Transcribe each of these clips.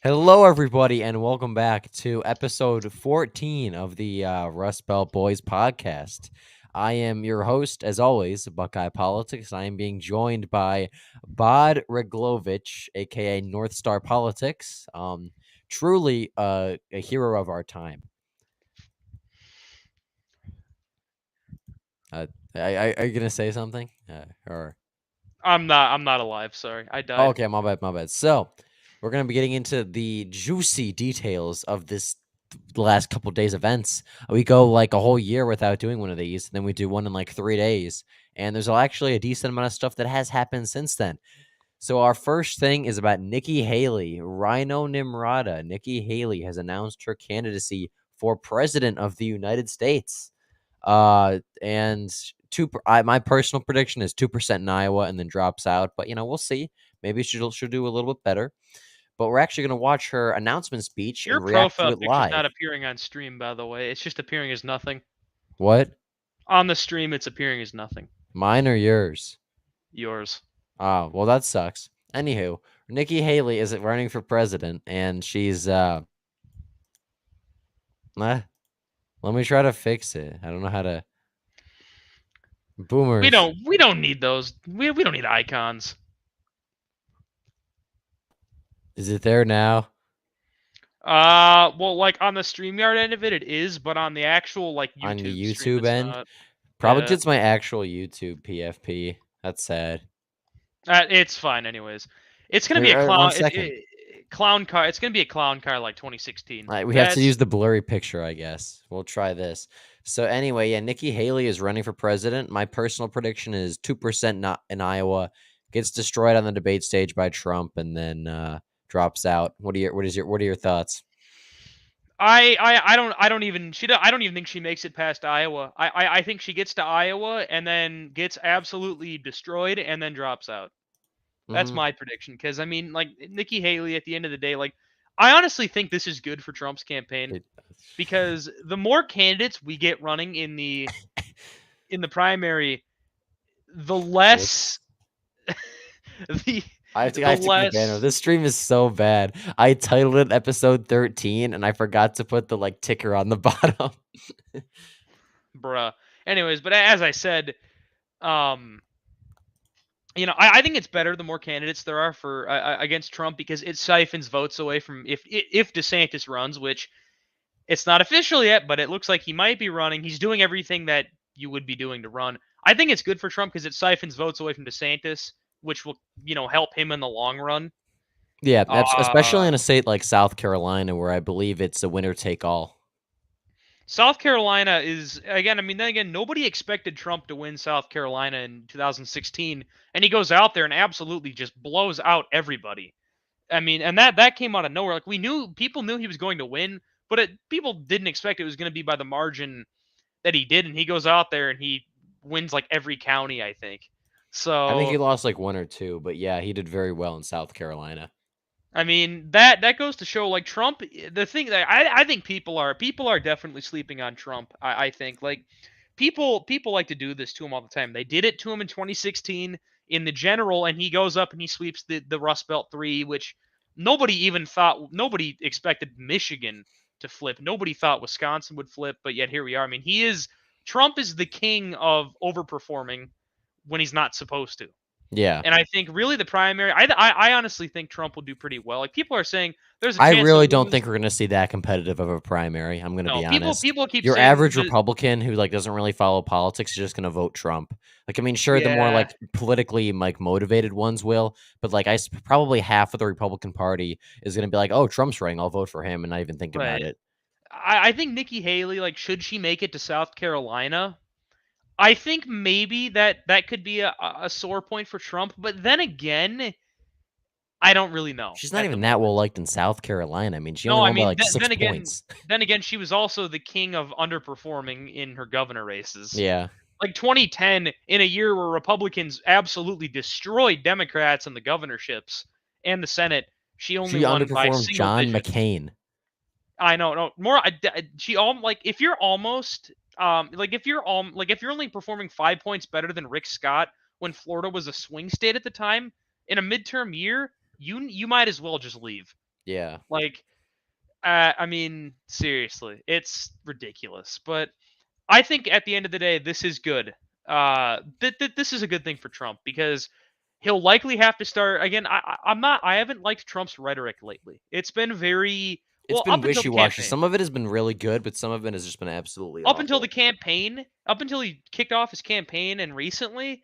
Hello, everybody, and welcome back to episode 14 of the Rust Belt Boys podcast. I am your host, as always, Buckeye Politics. I am being joined by Bod Reglovich, aka North Star Politics. Truly a hero of our time. Are you gonna say something? Or I'm not alive. Sorry, I Oh, died. okay, my bad, my bad. So, we're gonna be getting into the juicy details of this the last couple days events. We go like a whole year without doing one of these, then we do one in like 3 days, and there's actually a decent amount of stuff that has happened since then. So our first thing is about Nikki Haley, Rhino Nimrata. Nikki Haley has announced her candidacy for president of the United States. And my personal prediction is 2% in Iowa and then drops out. But we'll see. Maybe she'll do a little bit better. But we're actually going to watch her announcement speech Your and react to profile it picture's live. not appearing on stream, by the way. It's just appearing as nothing. What? On the stream, it's appearing as nothing. Mine or yours? Yours. Oh, well, that sucks. Anywho, Nikki Haley is running for president, and she's let me try to fix it. I don't know how to. We Boomers. don't. We don't need those. We don't need icons. Is it there now? Well, like on the StreamYard end of it is, but on the actual like On the YouTube stream, YouTube it's end? not. Probably Yeah. it's my actual YouTube PFP. That's sad. It's fine, anyways. It's gonna be a Here, one clown. second. Clown car. It's gonna be a clown car like 2016. We have to use the blurry picture, I guess. We'll try this. So anyway, yeah, Nikki Haley is running for president. My personal prediction is 2% not in Iowa, gets destroyed on the debate stage by Trump, and then drops out. What are your thoughts? I don't even I don't even think she makes it past Iowa. I think she gets to Iowa and then gets absolutely destroyed and then drops out. That's Mm-hmm. my prediction because I mean like Nikki Haley at the end of the day like I honestly think this is good for Trump's campaign because the more candidates we get running in the primary, the less the I the have to keep banner. less This stream is so bad. I titled it episode 13 and I forgot to put the ticker on the bottom. bruh. Anyways, but as I said, um I think it's better the more candidates there are for against Trump because it siphons votes away from if DeSantis runs, which it's not official yet, but it looks like he might be running. He's doing everything that you would be doing to run. I think it's good for Trump because it siphons votes away from DeSantis, which will help him in the long run. Yeah, Uh, especially in a state like South Carolina where I believe it's a winner take all. South Carolina is again. I mean, then again, nobody expected Trump to win South Carolina in 2016, and he goes out there and absolutely just blows out everybody. I mean, and that came out of nowhere. Like people knew he was going to win, but people didn't expect it was going to be by the margin that he did. And he goes out there and he wins like every county, I think. I think he So lost like one or two, but yeah, he did very well in South Carolina. I mean that goes to show like Trump. The thing that I think people are definitely sleeping on Trump. I think like people like to do this to him all the time. They did it to him in 2016 in the general, and he goes up and he sweeps the Rust Belt 3, which nobody expected Michigan to flip. Nobody thought Wisconsin would flip, but yet here we are. I mean, Trump is the king of overperforming when he's not supposed to. Yeah. And I think really the primary, I honestly think Trump will do pretty well. Like people are saying, there's a I chance really he'll don't lose. think we're going to see that competitive of a primary. I'm going to No, be people honest. people keep Your saying, average Republican who doesn't really follow politics is just going to vote Trump. I mean, sure, the more yeah, politically motivated ones will, but probably half of the Republican Party is going to be like, "Oh, Trump's running, I'll vote for him," and not even think about right. it. I think Nikki Haley, like, should she make it to South Carolina? I think maybe that could be a sore point for Trump. But then again, I don't really know She's not at the even that moment. well liked in South Carolina. I mean, she only No, I won by mean, like 6 points. then again, she was also the king of underperforming in her governor races. Yeah. Like 2010, in a year where Republicans absolutely destroyed Democrats in the governorships and the Senate, she only She won by underperformed single John digits. McCain. I know, no more. She all like if you're almost like if you're only performing 5 points better than Rick Scott when Florida was a swing state at the time in a midterm year, you might as well just leave Yeah. Like, I mean, seriously, it's ridiculous. But I think at the end of the day, this is good. This is a good thing for Trump because he'll likely have to start again. I'm not. I haven't liked Trump's rhetoric lately. It's been very It's well been up until the wishy-washy. campaign. Some of it has been really good, but some of it has just been absolutely awful. Up until he kicked off his campaign, and recently,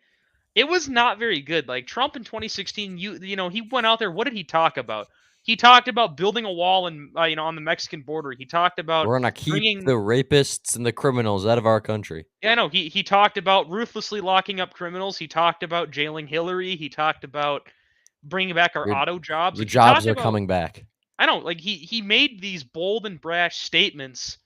it was not very good. Like Trump in 2016, you know, he went out there. What did he talk about? He talked about building a wall and on the Mexican border. He talked about We're gonna keep the bringing. rapists and the criminals out of our country. Yeah, no, he talked about ruthlessly locking up criminals. He talked about jailing Hillary. He talked about bringing back our Your auto jobs. your Like he jobs talked are about. coming back. I don't like he made these bold and brash statements,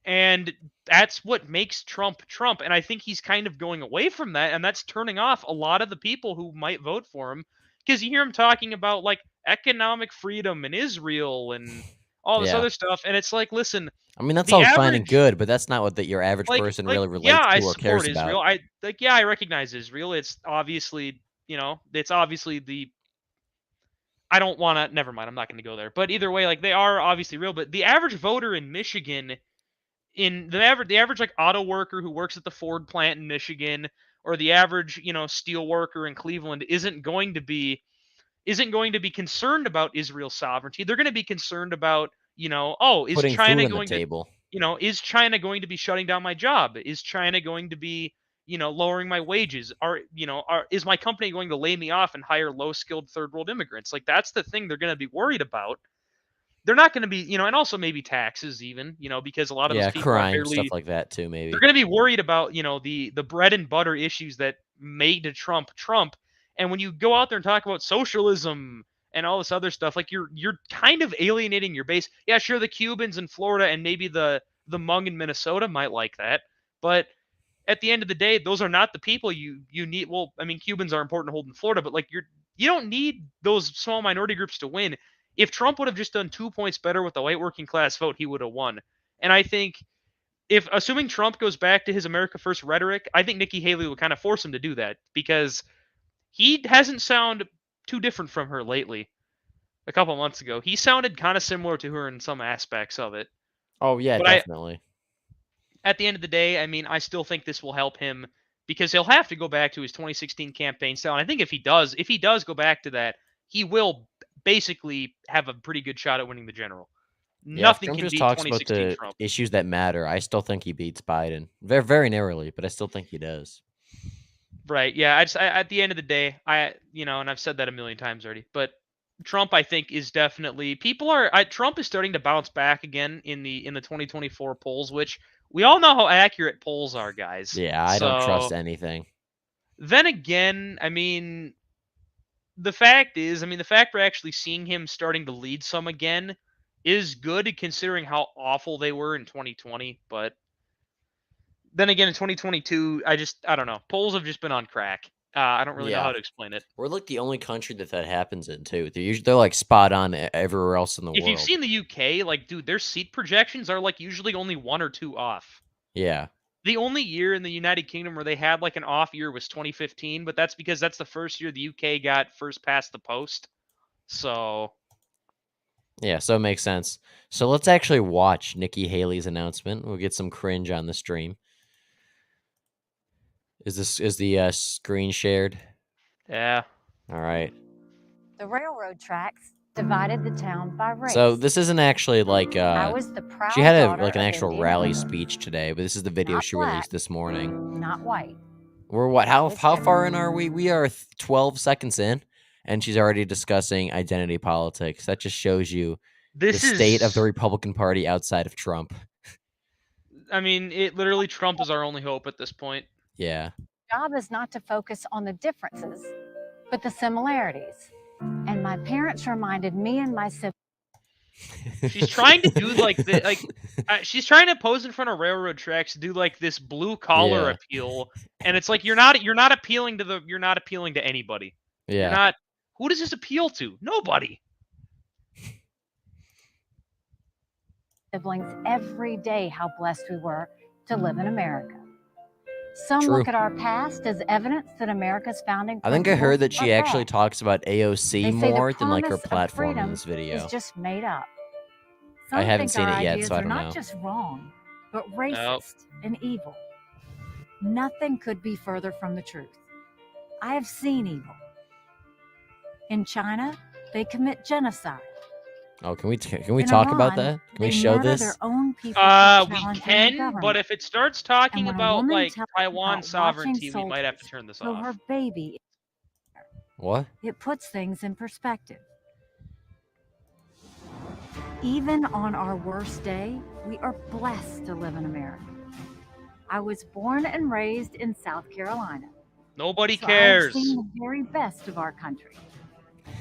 and that's what makes Trump Trump. And I think he's kind of going away from that, and that's turning off a lot of the people who might vote for him because you hear him talking about like economic freedom and Israel and all this Yeah. other stuff, and it's like, listen, I mean, that's the all fine and average good, but that's not what your average person really yeah, relates I to or cares support about. Israel. Yeah, I recognize Israel. It's obviously, it's obviously the I don't want to never mind, I'm not going to go there. But either way, like they are obviously real, but the average voter in Michigan in the average like auto worker who works at the Ford plant in Michigan or the average, steel worker in Cleveland isn't going to be concerned about Israel's sovereignty. They're going to be concerned about, oh, Putting food on the table. Is China going to be shutting down my job? Is China going to be, lowering my wages? Is my company going to lay me off and hire low-skilled third world immigrants? Like that's the thing they're going to be worried about. They're not going to be, and also maybe taxes even, because a lot of those Yeah, people are crime, stuff barely like that too, they're maybe. going to be worried about, the bread and butter issues that made Trump Trump. And when you go out there and talk about socialism and all this other stuff, like you're kind of alienating your base. Yeah, sure, the Cubans in Florida and maybe the Hmong in Minnesota might like that, but at the end of the day, those are not the people you need. Well, I mean, Cubans are important to hold in Florida, but like you don't need those small minority groups to win. If Trump would have just done 2 points better with the white working class vote, he would have won. And I think if assuming Trump goes back to his America First rhetoric, I think Nikki Haley will kind of force him to do that because he hasn't sounded too different from her lately. A couple months ago, he sounded kind of similar to her in some aspects of it. Oh yeah, But definitely. at the end of the day, I mean, I still think this will help him because he'll have to go back to his 2016 campaign style. And I think if he does go back to that, he will basically have a pretty good shot at winning the general. Yeah, if Nothing Trump can just beat talks about 2016 the Trump. issues that matter, I still think he beats Biden. Very, very narrowly, but I still think he does. Right. Yeah. At the end of the day, and I've said that a million times already, but Trump, I think, is definitely Trump is starting to bounce back again in the 2024 polls, which we all know how accurate polls are, guys. Yeah, I don't trust So anything. then again, I mean, the fact we're actually seeing him starting to lead some again is good considering how awful they were in 2020. But then again, in 2022, I don't know. Polls have just been on crack. I don't really know Yeah. how to explain it. We're like the only country that happens in too. They're like spot on everywhere else in the If you've world. seen the UK, like, dude, their seat projections are like usually only one or two off. Yeah. The only year in the United Kingdom where they had like an off year was 2015, but that's because that's the first year the UK got first past the post. So Yeah, so it makes sense. So let's actually watch Nikki Haley's announcement. We'll get some cringe on the stream. Is the screen shared? yeah, All right. The railroad tracks divided the town by race. So this isn't actually like I was the proud she had daughter like an of actual Indian rally women, speech today, but this is the video not she black, released this morning. not white. We're what? How was far in are we? We are 12 seconds in, and she's already discussing identity politics. That just shows you the this state of the is. Republican Party outside of Trump. I mean, it literally Trump is our only hope at this point. Yeah. Job is not to focus on the differences, but the similarities. And my parents reminded me and my siblings. She's trying to do she's trying to pose in front of railroad tracks to do like this blue collar Yeah. appeal, and it's like you're not appealing to anybody. You're Yeah. not. Who does this appeal to? Nobody. Every day how blessed we were to live in America. Some True. look at our past as evidence that America's founding I think I heard that principles she are actually bad. talks about AOC They say the more than like her promise of platform in freedom this video. is just made up. I Some haven't think seen our it yet, ideas so I are don't not know. just wrong, but racist and evil. Nothing could be further from the truth. I have seen evil. In China, they commit genocide. Oh, can we In talk about Iran, that? Can we they show murder this? their own people for We challenging the can, government. but if it starts talking And when a about woman like tells Taiwan about watching sovereignty, we might have to soldiers turn this kill her off. baby, What? it puts things in perspective. Even on our worst day, we are blessed to live in America. I was born and raised in South Carolina. Nobody So cares. I've seen the very best of our country.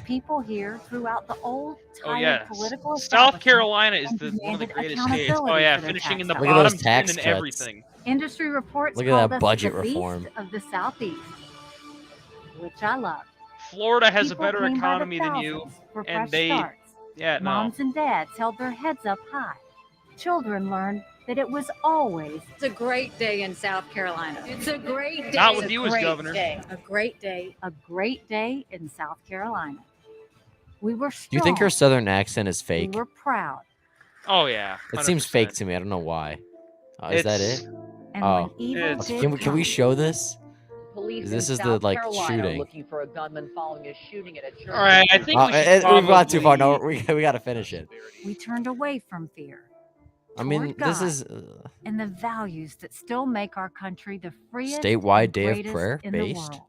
People here throughout the old, Oh tired yeah, political South establishment Carolina is and one of the demanded greatest states. Oh accountability yeah, for their finishing in the tax Look at bottom those 10 tax and cuts. everything. Industry reports Look at called that us budget the reform. beast of the Southeast, which I love. Florida has People a better came by the economy than you, thousands for and fresh they, starts. yeah, no. Moms and dads held their heads up high. Children learned that it was always It's a great day in South Carolina. It's a great day. Not It's with a you as great governor. day. A great day. a great day in South Carolina. We were strong. Do you think her southern accent is fake? We were proud. Oh yeah, It seems fake 100%. to me. I don't know why. Is that It's- it? And Oh. when evil It's- did Can we come, show this? Police This in is the, South like, Carolina shooting. looking for a gunman following a shooting at a church. All right, I think we should We've gone too far. No, probably- we got to finish it. we turned away from fear I mean, toward this God is and the values that still make our country the freest statewide and day of greatest prayer in based. the world.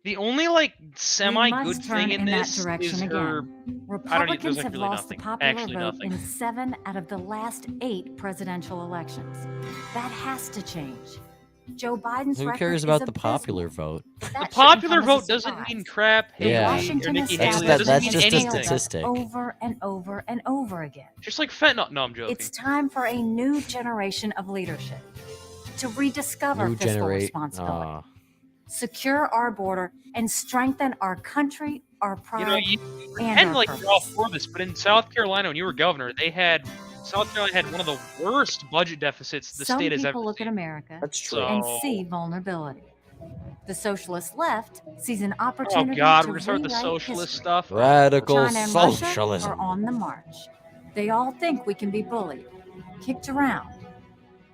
The only like We semi good must turn thing in in that this is direction her. again. there's, Republicans like, have really lost nothing. the popular Actually, vote nothing. in 7 out of the last 8 presidential elections. That has to change. Joe Biden's Who record cares is about the abysmal, popular vote? but The that shouldn't popular come as a vote doesn't surprise. mean crap, Yeah. Haley or Washington Nikki has Haley. failed That us doesn't that's mean just a and failed anything. us statistic. over and over and over again. Just like fentanyl. No, I'm joking. It's time for a new generation of leadership to rediscover New fiscal generate. responsibility, secure our border, and strengthen our country, our pride, you and and our like you're all purpose. for this, but in South Carolina when you were governor, South Carolina had one of the worst budget deficits the Some state has ever people look at seen. America That's true. So- and see vulnerability. The socialist left sees an Oh opportunity God, to we're gonna start with the rewrite socialist history. stuff. Radical China and Russia socialism. are on the march. They all think we can be bullied, kicked around.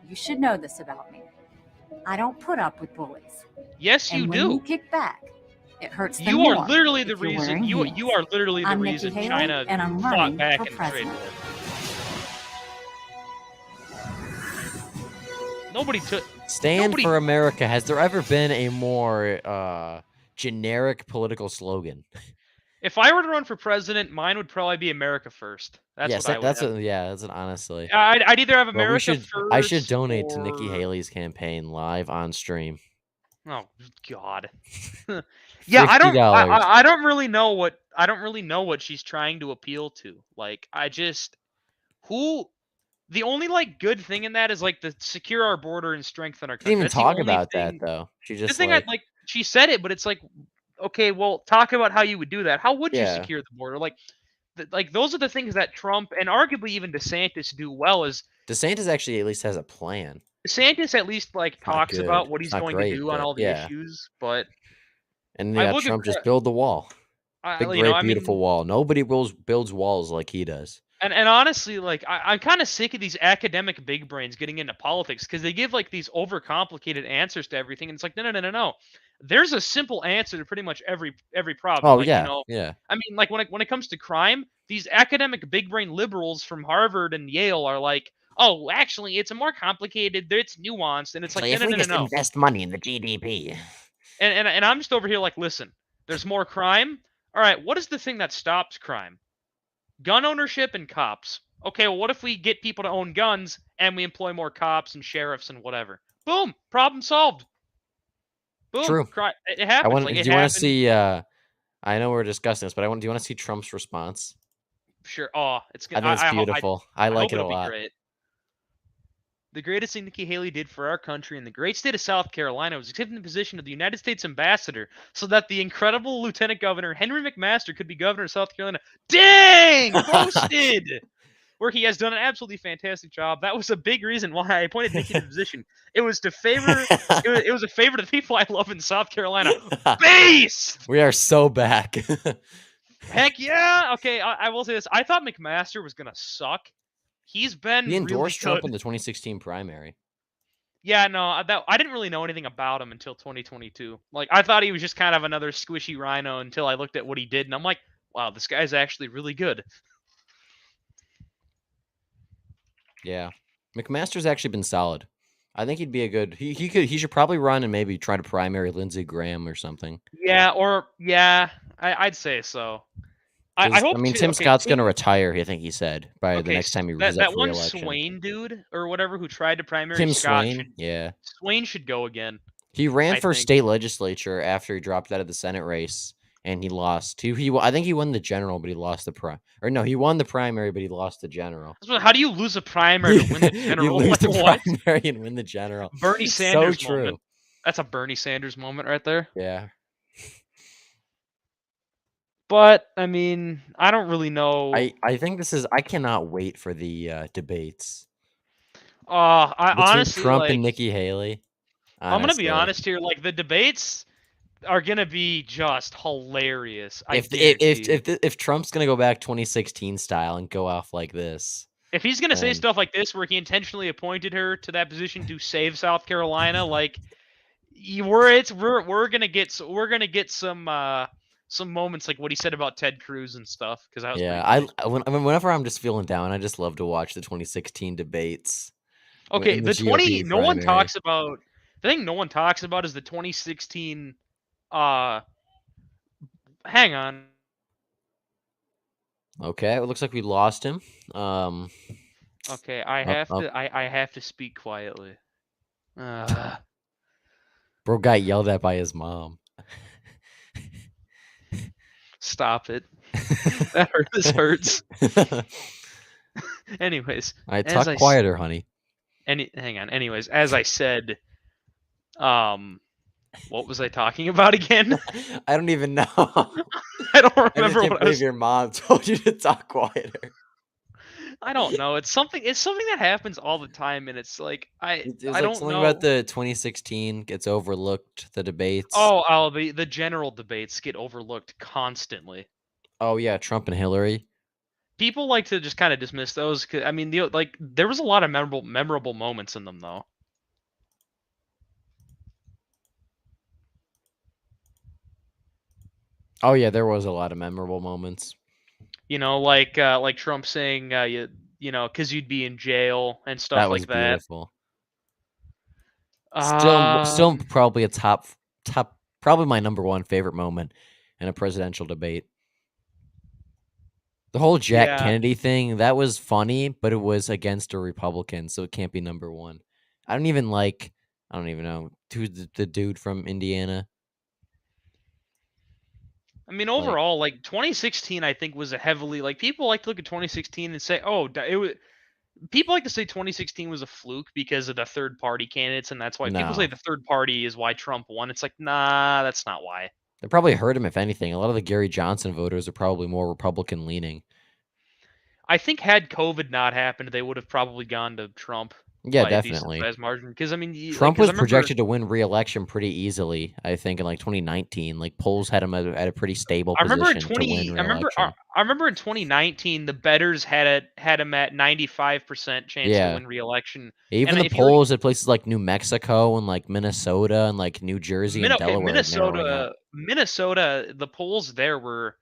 You should know this about me. I don't put up with bullies. Yes, you And when you do. kick back, it hurts them You more are literally if the you're reason. wearing You heels. are literally the I'm Nikki reason Haley, China and I'm fought running back for in the trade president. war. Nobody took. Stand Nobody- for America. Has there ever been a more generic political slogan? If I were to run for president, mine would probably be America first. That's yes, what I would. that's have. that's an honestly. I'd either have Well, America first. I should donate to Nikki or- Haley's campaign live on stream. Oh God. Yeah, I don't. $50. I don't really know what. I don't really know what she's trying to appeal to. Like, I just who. The only like good thing in that is like the secure our border and strengthen our She country. didn't even That's the talk only about thing- that though. She The just thing like, I like, she said it, but it's like, okay, well, talk about how you would do that. How would you Yeah. secure the border? Like, like those are the things that Trump and arguably even DeSantis do well. Is DeSantis actually at least has a plan. DeSantis at least like It's not talks good. about what It's he's not going great, to do on but all the yeah. issues, but And I yeah, look at Trump just Brett- build the wall. Big, you great, know, I beautiful mean, wall. Nobody builds walls like he does. and honestly, like I'm kind of sick of these academic big brains getting into politics because they give like these overcomplicated answers to everything, and it's like no. There's a simple answer to pretty much every problem. Oh like, yeah, you know, yeah. I mean, like when it comes to crime, these academic big brain liberals from Harvard and Yale are like, oh, actually, it's a more complicated. It's nuanced, and it's like no. invest money in the GDP. And I'm just over here like, listen, there's more crime. All right, what is the thing that stops crime? Gun ownership and cops. Okay, well, what if we get people to own guns and we employ more cops and sheriffs and whatever? Boom, problem solved. Boom, True. it happens. Like, do it you want happened. to see? I know we're discussing this, but do you want to see Trump's response? Sure. Oh, it's I gonna. think it's hope- beautiful. I hope like it a it'll be lot. great. The greatest thing Nikki Haley did for our country in the great state of South Carolina was accepting the position of the United States ambassador so that the incredible Lieutenant Governor Henry McMaster could be governor of South Carolina. Dang! Roasted! where he has done an absolutely fantastic job. That was a big reason why I appointed Nikki to the position. It was to favor. It was a favor to the people I love in South Carolina. Base. We are so back. Heck yeah. Okay, I will say this. I thought McMaster was gonna suck. He's been He endorsed really Trump good. in the 2016 primary. Yeah, no, I didn't really know anything about him until 2022. Like, I thought he was just kind of another squishy rhino until I looked at what he did, and I'm like, wow, this guy's actually really good. Yeah, McMaster's actually been solid. I think he'd be a good. He should probably run and maybe try to primary Lindsey Graham or something. Yeah, I'd say so. I hope. Tim Scott's going to retire. I think he said by the next time he that, is that up for one re-election. Swain dude or whatever who tried to primary Tim Scott Swain, yeah, Swain should go again. he ran I for think. state legislature after he dropped out of the Senate race, and he lost. I think he won the general, but he lost the he won the primary, but he lost the general. How do you lose a primary to win the general? You lose the What? primary and win the general. Bernie Sanders so true. moment. That's a Bernie Sanders moment right there. Yeah. But I mean, I don't really know. I think I cannot wait for the debates. I Between honestly Trump and Nikki Haley. I'm gonna be honestly. honest here. Like, the debates are gonna be just hilarious. If Trump's gonna go back 2016 style and go off like this, if he's gonna say stuff like this, where he intentionally appointed her to that position to save South Carolina, like, we're gonna get some moments like what he said about Ted Cruz and stuff. Because whenever I'm just feeling down, I just love to watch the 2016 debats. Okay, the GOP no one primary. talks about. The thing no one talks about is the 2016. Hang on. Okay, it looks like we lost him. Okay, I have to speak quietly. Bro got yelled at by his mom. Stop it. This hurts. Anyways, all right, talk quieter, honey. Hang on. Anyways, as I said, what was I talking about again? I don't even know. I don't remember what I was... your mom told you to talk quieter. I don't know. It's something that happens all the time, and it's like I don't know. Something about the 2016 gets overlooked. The debates. The general debates get overlooked constantly. Oh yeah, Trump and Hillary. People like to just kind of dismiss those. I mean, there was a lot of memorable moments in them, though. Oh yeah, there was a lot of memorable moments. You know, like Trump saying, you know, because you'd be in jail and stuff like that. That was beautiful. Still probably a top, probably my number one favorite moment in a presidential debate. The whole Jack Kennedy thing, that was funny, but it was against a Republican, so it can't be number one. I don't even know who's the dude from Indiana. I mean, overall, like 2016, I think was a heavily people like to look at 2016 and say, oh, it was. People like to say 2016 was a fluke because of the third party candidates, and that's why people say the third party is why Trump won. It's like, nah, that's not why. They probably hurt him, if anything. A lot of the Gary Johnson voters are probably more Republican leaning. I think had COVID not happened, they would have probably gone to Trump. Yeah, definitely. As margin, because I mean, Trump was projected to win re-election pretty easily. I think in 2019, polls had him at a pretty stable position to win re-election. I remember in 2019, the bettors had him at 95% chance to win re-election. Even the polls at places like New Mexico and Minnesota and New Jersey and Delaware. Minnesota, the polls there were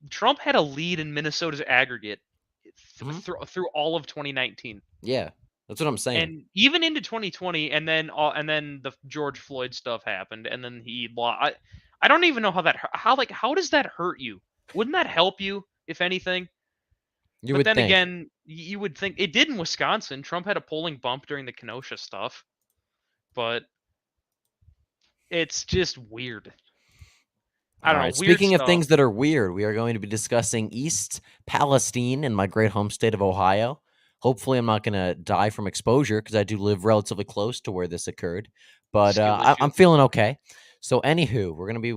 Trump had a lead in Minnesota's aggregate through all of 2019. Yeah. That's what I'm saying. And even into 2020, and then the George Floyd stuff happened, and then he lost. I don't even know how does that hurt you? Wouldn't that help you, if anything? But then again, you would think it did in Wisconsin. Trump had a polling bump during the Kenosha stuff, but it's just weird. I don't know. Speaking of things that are weird, we are going to be discussing East Palestine in my great home state of Ohio. Hopefully, I'm not going to die from exposure because I do live relatively close to where this occurred. But I'm feeling okay. So, anywho, we're going to be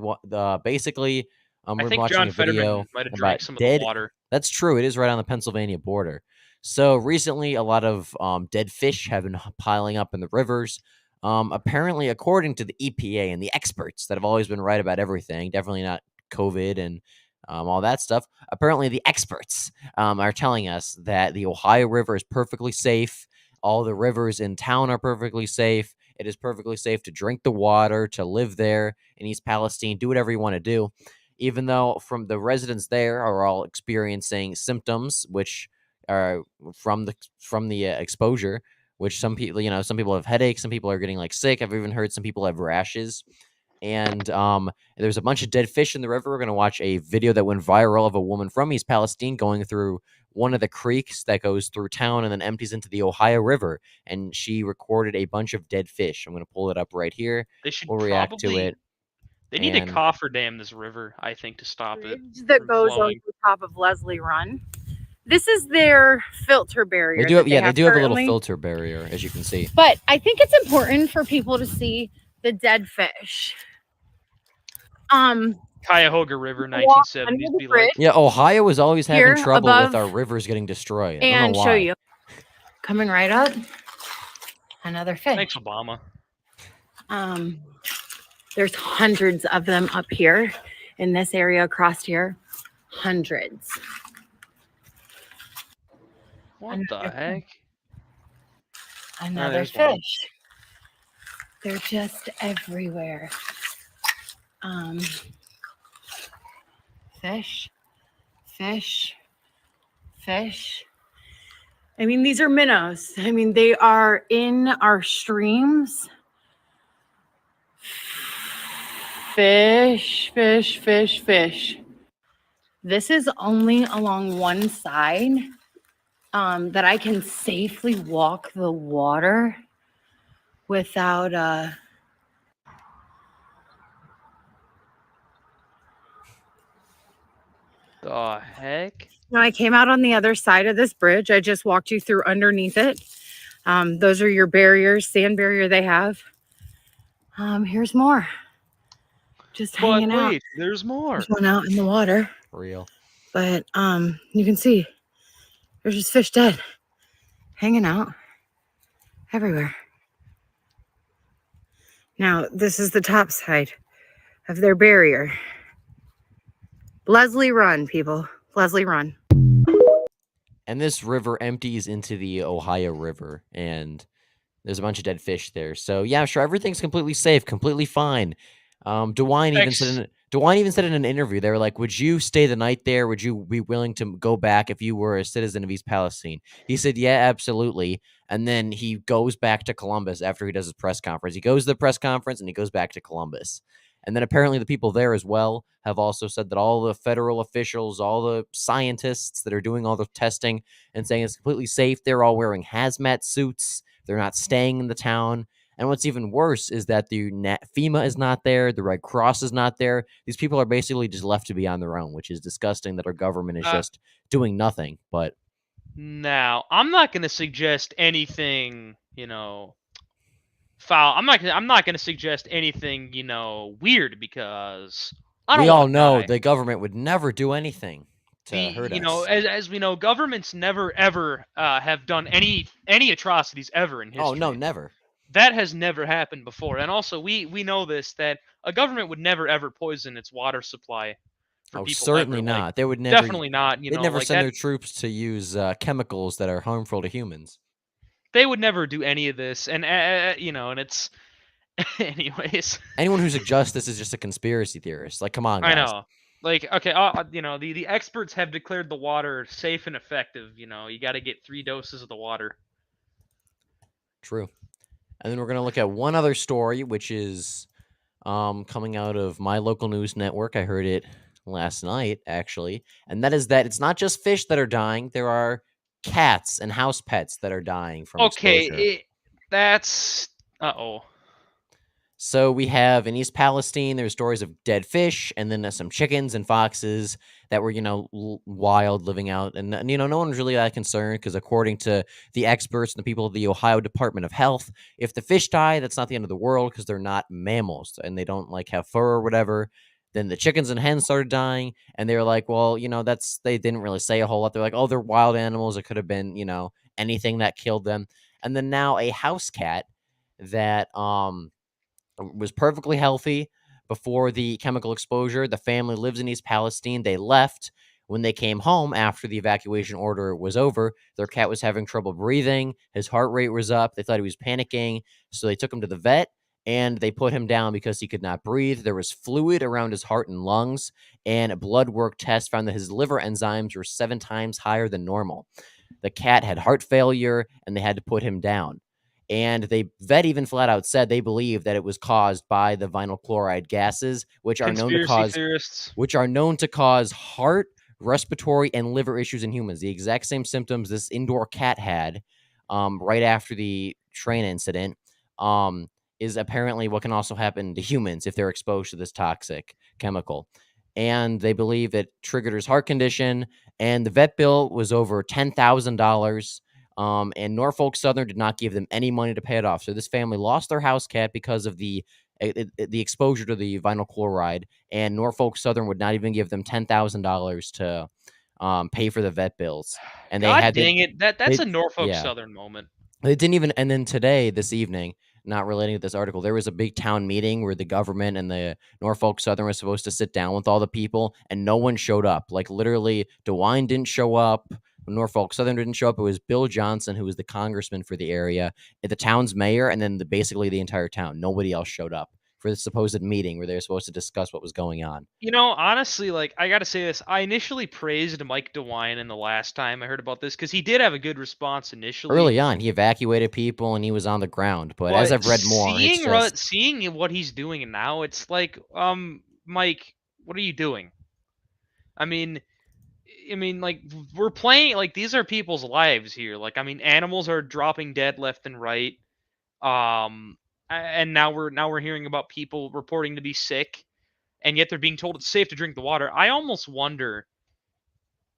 basically we're watching John a video Fetterman might have drank some of the water. That's true. It is right on the Pennsylvania border. So recently, a lot of dead fish have been piling up in the rivers. Apparently, according to the EPA and the experts that have always been right about everything, definitely not COVID and all that stuff. Apparently, the experts are telling us that the Ohio River is perfectly safe. All the rivers in town are perfectly safe. It is perfectly safe to drink the water, to live there in East Palestine, do whatever you want to do. Even though from the residents there are all experiencing symptoms, which are from the exposure, which some people, some people have headaches, some people are getting like sick. I've even heard some people have rashes. And there's a bunch of dead fish in the river. We're going to watch a video that went viral of a woman from East Palestine going through one of the creeks that goes through town and then empties into the Ohio River. And she recorded a bunch of dead fish. I'm going to pull it up right here. They should We'll react to probably. it. They need to and- cofferdam this river, I think, to stop it. Bridge that from goes over flowing. the top of Leslie Run. This is their filter barrier. They do that have, they do have a little currently. filter barrier, as you can see. But I think it's important for people to see the dead fish. Cuyahoga River, Walk 1970s. under the Be like, bridge. Yeah, Ohio is always having Here trouble above with our rivers getting destroyed. I don't And know show why. you. Coming right up. Another fish. thanks, Obama. There's hundreds of them up here in this area across here. Hundreds. What the Another heck? Another there's one. fish. They're just everywhere. Fish, fish, fish. I mean, these are minnows. I mean, they are in our streams. Fish, fish, fish, fish. This is only along one side that I can safely walk the water without The heck? No, I came out on the other side of this bridge. I just walked you through underneath it. Those are your barriers, sand barrier they have. Here's more. Just But hanging out. wait, there's more. There's one out in the water. Real. But you can see there's just fish dead. Hanging out everywhere. Now, this is the top side of their barrier. Leslie Run, people. Leslie Run. And this river empties into the Ohio River, and there's a bunch of dead fish there. So yeah, sure, everything's completely safe, completely fine. DeWine even said in an interview, they were like, "Would you stay the night there? Would you be willing to go back if you were a citizen of East Palestine?" He said, "Yeah, absolutely." And then he goes back to Columbus after he does his press conference. He goes to the press conference and he goes back to Columbus. And then apparently the people there as well have also said that all the federal officials, all the scientists that are doing all the testing and saying it's completely safe, they're all wearing hazmat suits. They're not staying in the town. And what's even worse is that the FEMA is not there. The Red Cross is not there. These people are basically just left to be on their own, which is disgusting that our government is just doing nothing. But now, I'm not going to suggest anything, foul. I'm not going to suggest anything, weird because I don't we all wanna know die. the government would never do anything to hurt us. As we know, governments never ever have done any atrocities ever in history. Oh, no, never. That has never happened before. And also, we know this, that a government would never ever poison its water supply for Oh, people. certainly ever. not. Like, They would never. definitely not. They'd never like send that, their troops to use chemicals that are harmful to humans. They would never do any of this. And and it's anyways. Anyone who suggests this is just a conspiracy theorist. Like, come on, guys. I know. Like, okay, the experts have declared the water safe and effective. You got to get 3 doses of the water. True. And then we're going to look at one other story, which is coming out of my local news network. I heard it last night, actually. And that is that it's not just fish that are dying. There are cats and house pets that are dying from exposure. Okay, that's... Uh-oh. So we have in East Palestine, there's stories of dead fish, and then some chickens and foxes that were, wild living out. And, no one's really that concerned because according to the experts and the people of the Ohio Department of Health, if the fish die, that's not the end of the world because they're not mammals and they don't have fur or whatever. Then the chickens and hens started dying, and they were like, well, they didn't really say a whole lot. They're like, oh, they're wild animals. It could have been, anything that killed them. And then now a house cat that was perfectly healthy before the chemical exposure. The family lives in East Palestine. They left. When they came home after the evacuation order was over, their cat was having trouble breathing. His heart rate was up. They thought he was panicking. So they took him to the vet and they put him down because he could not breathe. There was fluid around his heart and lungs, and a blood work test found that his liver enzymes were 7 times higher than normal. The cat had heart failure and they had to put him down. And the vet even flat out said they believe that it was caused by the vinyl chloride gases, which are known to cause heart, respiratory, and liver issues in humans. The exact same symptoms this indoor cat had right after the train incident is apparently what can also happen to humans if they're exposed to this toxic chemical. And they believe it triggered his heart condition, and the vet bill was over $10,000. And Norfolk Southern did not give them any money to pay it off. So this family lost their house cat because of the exposure to the vinyl chloride, and Norfolk Southern would not even give them $10,000 to pay for the vet bills. And that's a Norfolk Southern moment. They didn't even. And then today, this evening, not relating to this article, there was a big town meeting where the government and the Norfolk Southern was supposed to sit down with all the people, and no one showed up. Like literally, DeWine didn't show up. Norfolk Southern didn't show up. It was Bill Johnson, who was the congressman for the area, the town's mayor, and then basically the entire town. Nobody else showed up for the supposed meeting where they were supposed to discuss what was going on. Honestly, I got to say this. I initially praised Mike DeWine in the last time I heard about this because he did have a good response initially. Early on, he evacuated people and he was on the ground. But as I've read more, seeing what he's doing now, it's like, Mike, what are you doing? I mean, like, we're playing, like, these are people's lives here. Like, animals are dropping dead left and right. And now we're hearing about people reporting to be sick, and yet they're being told it's safe to drink the water. I almost wonder.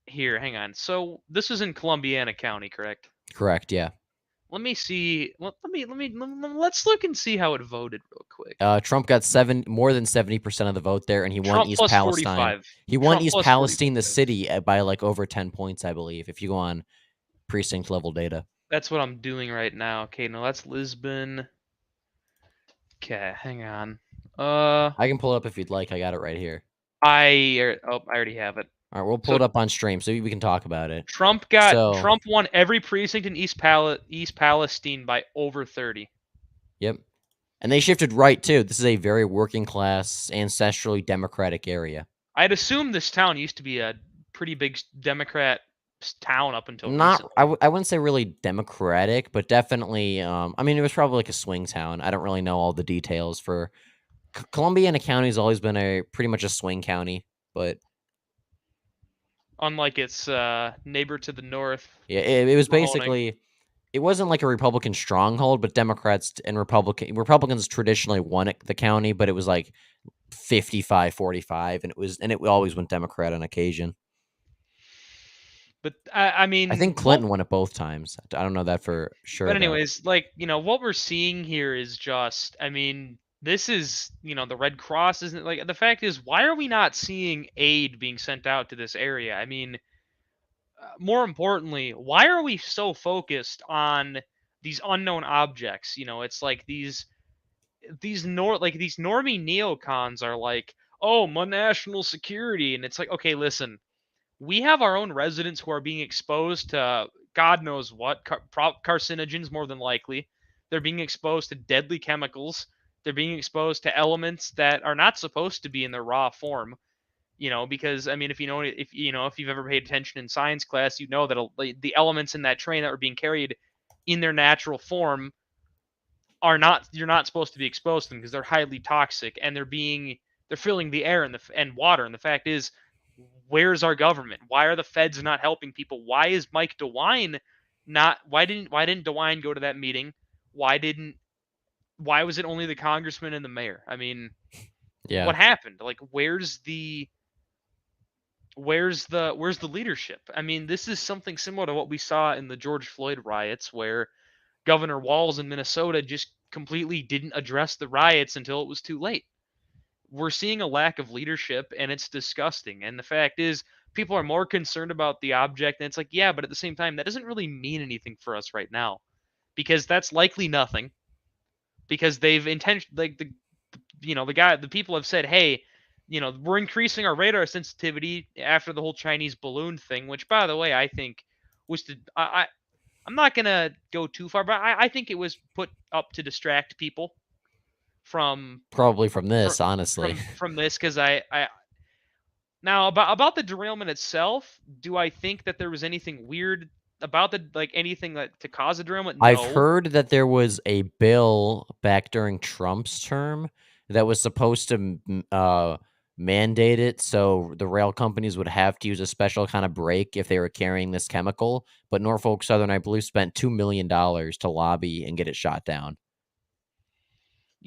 Here, hang on. So this is in Columbiana County, correct? Correct. Yeah. Let me see. Let's look and see how it voted real quick. Trump got more than 70% of the vote there, and he won East Palestine. 45. He won East Palestine, the city, by like over 10 points, I believe, if you go on precinct level data. That's what I'm doing right now. Okay, no, that's Lisbon. Okay, hang on. I can pull it up if you'd like. I got it right here. I already have it. All right, we'll pull it up on stream so we can talk about it. Trump won every precinct in East Palestine by over 30. Yep. And they shifted right too. This is a very working class, ancestrally Democratic area. I'd assume this town used to be a pretty big Democrat town up until recently. I wouldn't say really Democratic, but definitely it was probably like a swing town. I don't really know all the details for Columbiana County has always been pretty much a swing county, but unlike its neighbor to the north. Yeah, it was basically, it wasn't like a Republican stronghold, but Democrats and Republicans traditionally won the county, but it was like 55-45, and it always went Democrat on occasion. But I think Clinton won it both times. I don't know that for sure. But anyways, what we're seeing here is just, this is, the Red Cross isn't like, the fact is, why are we not seeing aid being sent out to this area? More importantly, why are we so focused on these unknown objects? It's like these normie neocons are like, oh, my national security. And it's like, okay, listen, we have our own residents who are being exposed to God knows what, carcinogens more than likely. They're being exposed to deadly chemicals. They're being exposed to elements that are not supposed to be in their raw form, because if you've ever paid attention in science class, you know that the elements in that train that were being carried in their natural form you're not supposed to be exposed to them because they're highly toxic, and they're filling the air and water. And the fact is, where's our government? Why are the feds not helping people? Why is Mike DeWine why didn't DeWine go to that meeting? Why was it only the congressman and the mayor? Yeah. What happened? Like, where's the leadership? This is something similar to what we saw in the George Floyd riots, where Governor Walz in Minnesota just completely didn't address the riots until it was too late. we're seeing a lack of leadership, and it's disgusting. And the fact is, people are more concerned about the object, and it's like, yeah, but at the same time, that doesn't really mean anything for us right now, because that's likely nothing. Because they've like the people have said, hey, we're increasing our radar sensitivity after the whole Chinese balloon thing, which, by the way, I think was I'm not gonna go too far, but I think it was put up to distract people from Probably from fr- this, honestly. from this, because I now about the derailment itself, do I think that there was anything weird about anything that to cause a derailment? I've No. heard that there was a bill back during Trump's term that was supposed to mandate it, so the rail companies would have to use a special kind of brake if they were carrying this chemical. But Norfolk Southern, I believe, spent $2 million to lobby and get it shot down.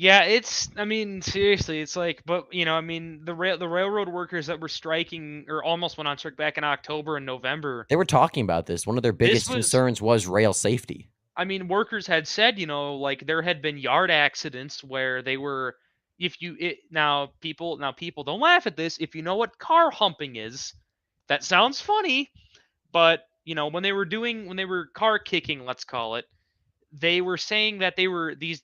Yeah, I mean, seriously, it's like, but I mean, the railroad workers that were striking or almost went on strike back in October and November. They were talking about this. One of their This biggest was, concerns was rail safety. I mean, workers had said, like there had been yard accidents where they were, now people don't laugh at this. If you know what car humping is, that sounds funny, but when they were car kicking, let's call it, they were saying that they were these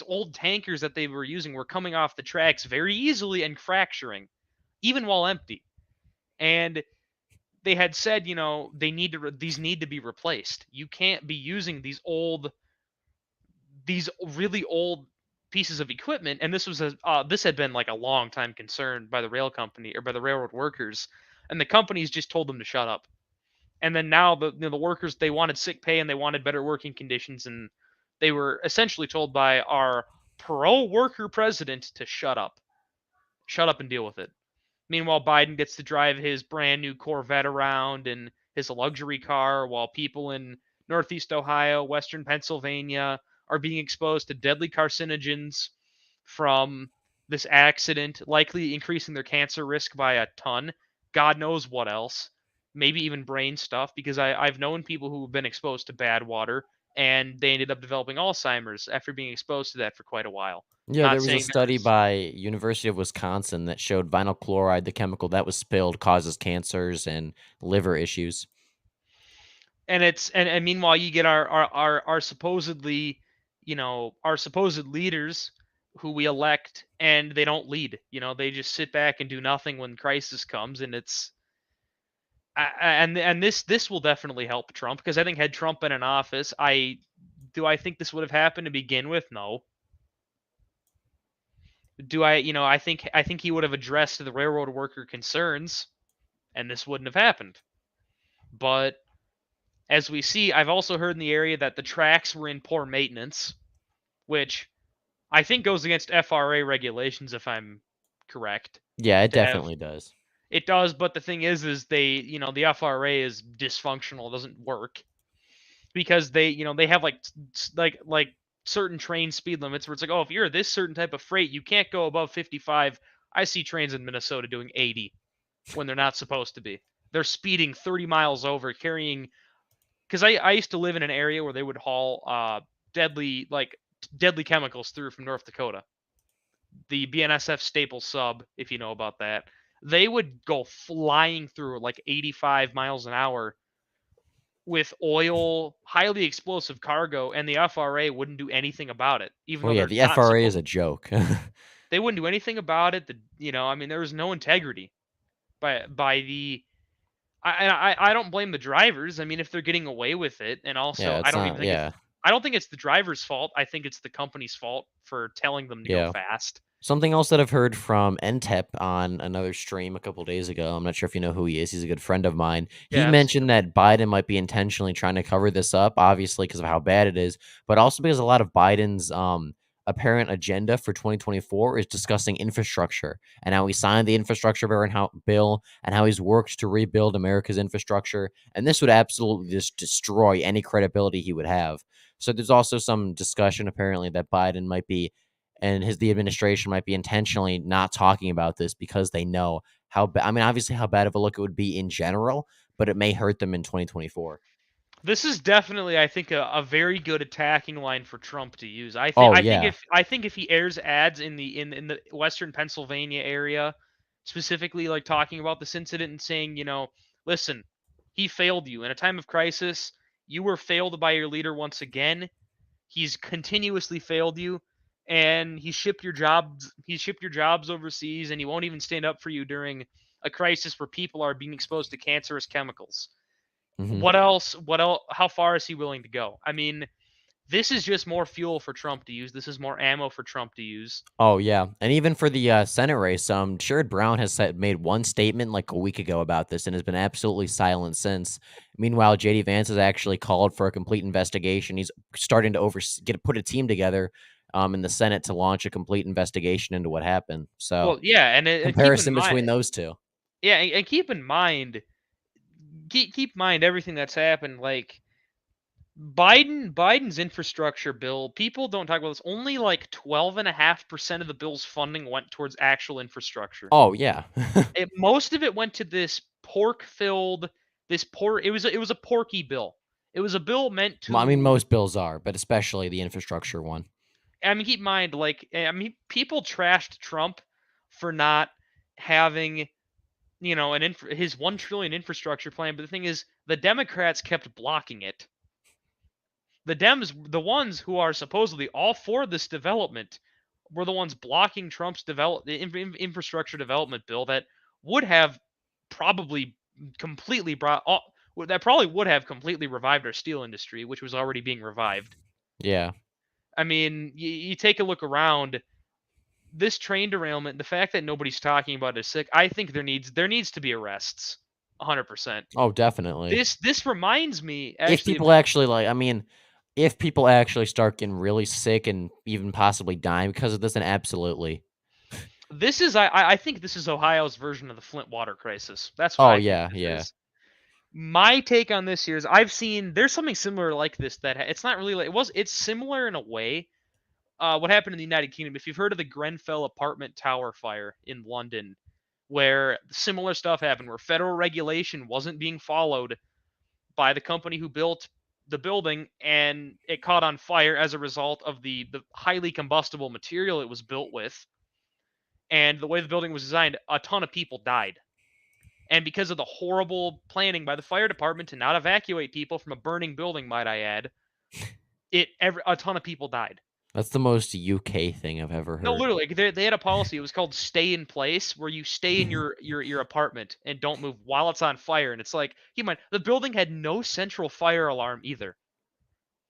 old tankers that they were using were coming off the tracks very easily and fracturing, even while empty. And they had said, these need to be replaced. You can't be using these really old pieces of equipment. And this had been like a long time concern by the rail company or by the railroad workers, and the companies just told them to shut up. And then now the workers, they wanted sick pay and they wanted better working conditions, and they were essentially told by our pro-worker president to shut up and deal with it. Meanwhile, Biden gets to drive his brand new Corvette around in his luxury car, while people in Northeast Ohio, Western Pennsylvania are being exposed to deadly carcinogens from this accident, likely increasing their cancer risk by a ton. God knows what else. Maybe even brain stuff, because I've known people who have been exposed to bad water and they ended up developing Alzheimer's after being exposed to that for quite a while. Yeah, Not there was a saying study there's by University of Wisconsin that showed vinyl chloride, the chemical that was spilled, causes cancers and liver issues. and it's and meanwhile you get our supposedly our supposed leaders who we elect, and they don't lead. They just sit back and do nothing when crisis comes, and it's and this will definitely help Trump, because I think had Trump been in office, I think this would have happened to begin with? No. I think he would have addressed the railroad worker concerns, and this wouldn't have happened. But as we see, I've also heard in the area that the tracks were in poor maintenance, which I think goes against FRA regulations, if I'm correct. Yeah, it definitely does. It does, but the thing is they, the FRA is dysfunctional, doesn't work, because they have like certain train speed limits where it's like, oh, if you're this certain type of freight, you can't go above 55. I see trains in Minnesota doing 80 when they're not supposed to be. They're speeding 30 miles over, carrying, because I used to live in an area where they would haul deadly chemicals through from North Dakota. The BNSF Staples sub, if you know about that, they would go flying through like 85 miles an hour with oil, highly explosive cargo, and the FRA wouldn't do anything about it. Even Well, though yeah, they're the FRA is a joke. they wouldn't do anything about it. I mean, there was no integrity by the. I don't blame the drivers. I mean, if they're getting away with it, and also Yeah, I it's don't not. even think Yeah, I don't think it's the driver's fault. I think it's the company's fault for telling them to yeah. go fast. Something else that I've heard from NTEP on another stream a couple days ago. I'm not sure if you know who he is. He's a good friend of mine. He Yeah, I've seen mentioned that Biden might be intentionally trying to cover this up, obviously because of how bad it is, but also because a lot of Biden's apparent agenda for 2024 is discussing infrastructure and how he signed the infrastructure bill and how he's worked to rebuild America's infrastructure. And this would absolutely just destroy any credibility he would have. So there's also some discussion apparently that Biden might be and the administration might be intentionally not talking about this because they know how I mean, obviously how bad of a look it would be in general, but it may hurt them in 2024. This is definitely, I think, a very good attacking line for Trump to use. Oh, I think yeah. if he airs ads in the Western Pennsylvania area, specifically like talking about this incident and saying, listen, he failed you in a time of crisis. You were failed by your leader once again. He's continuously failed you, and he shipped your jobs. He shipped your jobs overseas, and he won't even stand up for you during a crisis where people are being exposed to cancerous chemicals. Mhm. What else? What else? How far is he willing to go? I mean, this is just more fuel for Trump to use. This is more ammo for Trump to use. Oh, yeah, and even for the, Senate race, Sherrod Brown has made one statement, like, a week ago about this and has been absolutely silent since. Meanwhile, JD Vance has actually called for a complete investigation. He's starting to put a team together, in the Senate to launch a complete investigation into what happened, so Well, yeah, and keep in comparison mind, between those 2. yeah, and keep in mind, keep in mind everything that's happened. Like Biden's infrastructure bill, people don't talk about this. Only like 12.5% of the bill's funding went towards actual infrastructure. Oh, yeah. Most of it went to this pork-filled, It was a porky bill. It was a bill meant I mean, to. most bills are, but especially the infrastructure one. I mean, keep in mind, people trashed Trump for not having, his 1 trillion infrastructure plan. But the thing is, the Democrats kept blocking it. The Dems, the ones who are supposedly all for this development, were the ones blocking Trump's infrastructure development bill that would have probably completely revived our steel industry, which was already being revived. Yeah. I mean, you take a look around. This train derailment, the fact that nobody's talking about it is sick. I think there needs to be arrests, 100%. Oh, definitely. This reminds me If actually. people actually, like, I mean, if people actually start getting really sick and even possibly dying because of this, then absolutely. This is I think this is Ohio's version of the Flint water crisis. That's what Oh, I think yeah, this yeah. is. My take on this here is there's something similar like this that it's not really like it's similar in a way. What happened in the United Kingdom? If you've heard of the Grenfell apartment tower fire in London, where similar stuff happened, where federal regulation wasn't being followed by the company who built the building, and it caught on fire as a result of the highly combustible material it was built with, and the way the building was designed, a ton of people died. And because of the horrible planning by the fire department to not evacuate people from a burning building, might I add, a ton of people died. That's the most UK thing I've ever heard. No, literally, they had a policy. It was called "stay in place," where you stay in your apartment and don't move while it's on fire. And it's like, keep in mind, the building had no central fire alarm either.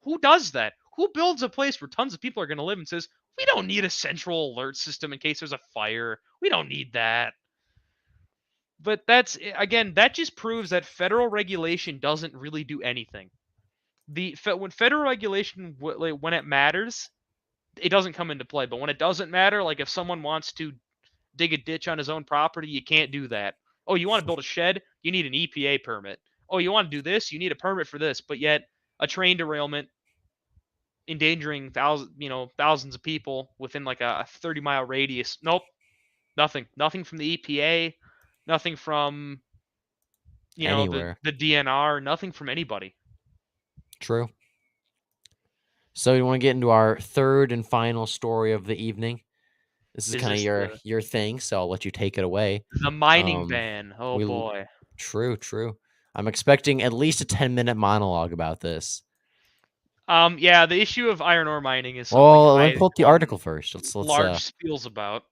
Who does that? Who builds a place where tons of people are going to live and says, we don't need a central alert system in case there's a fire. We don't need that. But that just proves that federal regulation doesn't really do anything. When federal regulation, when it matters, it doesn't come into play. But when it doesn't matter, like if someone wants to dig a ditch on his own property, you can't do that. Oh, you want to build a shed? You need an EPA permit. Oh, you want to do this? You need a permit for this. But yet, a train derailment endangering thousands of people within like a 30-mile radius. Nope, nothing from the EPA, nothing from Anywhere. the DNR, nothing from anybody. True. So you want to get into our third and final story of the evening? This is kind of your thing, so I'll let you take it away. The mining ban. Oh boy. True. I'm expecting at least a 10-minute monologue about this. Yeah, the issue of iron ore mining is something. Well, let me pull up the article first. Let's large spiels about.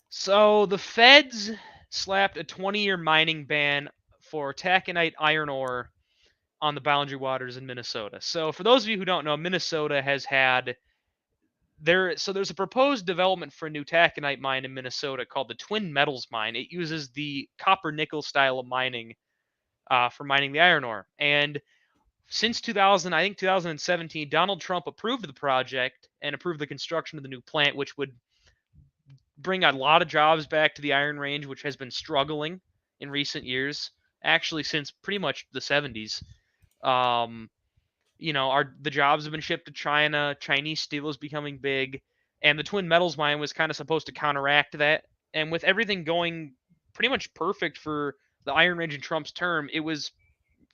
So the feds slapped a 20-year mining ban for taconite iron ore on the Boundary Waters in Minnesota. So for those of you who don't know, Minnesota has had there's a proposed development for a new taconite mine in Minnesota called the Twin Metals Mine. It uses the copper nickel style of mining for mining the iron ore. And since 2017, Donald Trump approved the project and approved the construction of the new plant, which would bring a lot of jobs back to the Iron Range, which has been struggling in recent years, actually since pretty much the 70s. The jobs have been shipped to China. Chinese steel is becoming big, and the Twin Metals Mine was kind of supposed to counteract that. And with everything going pretty much perfect for the Iron Range in Trump's term, it was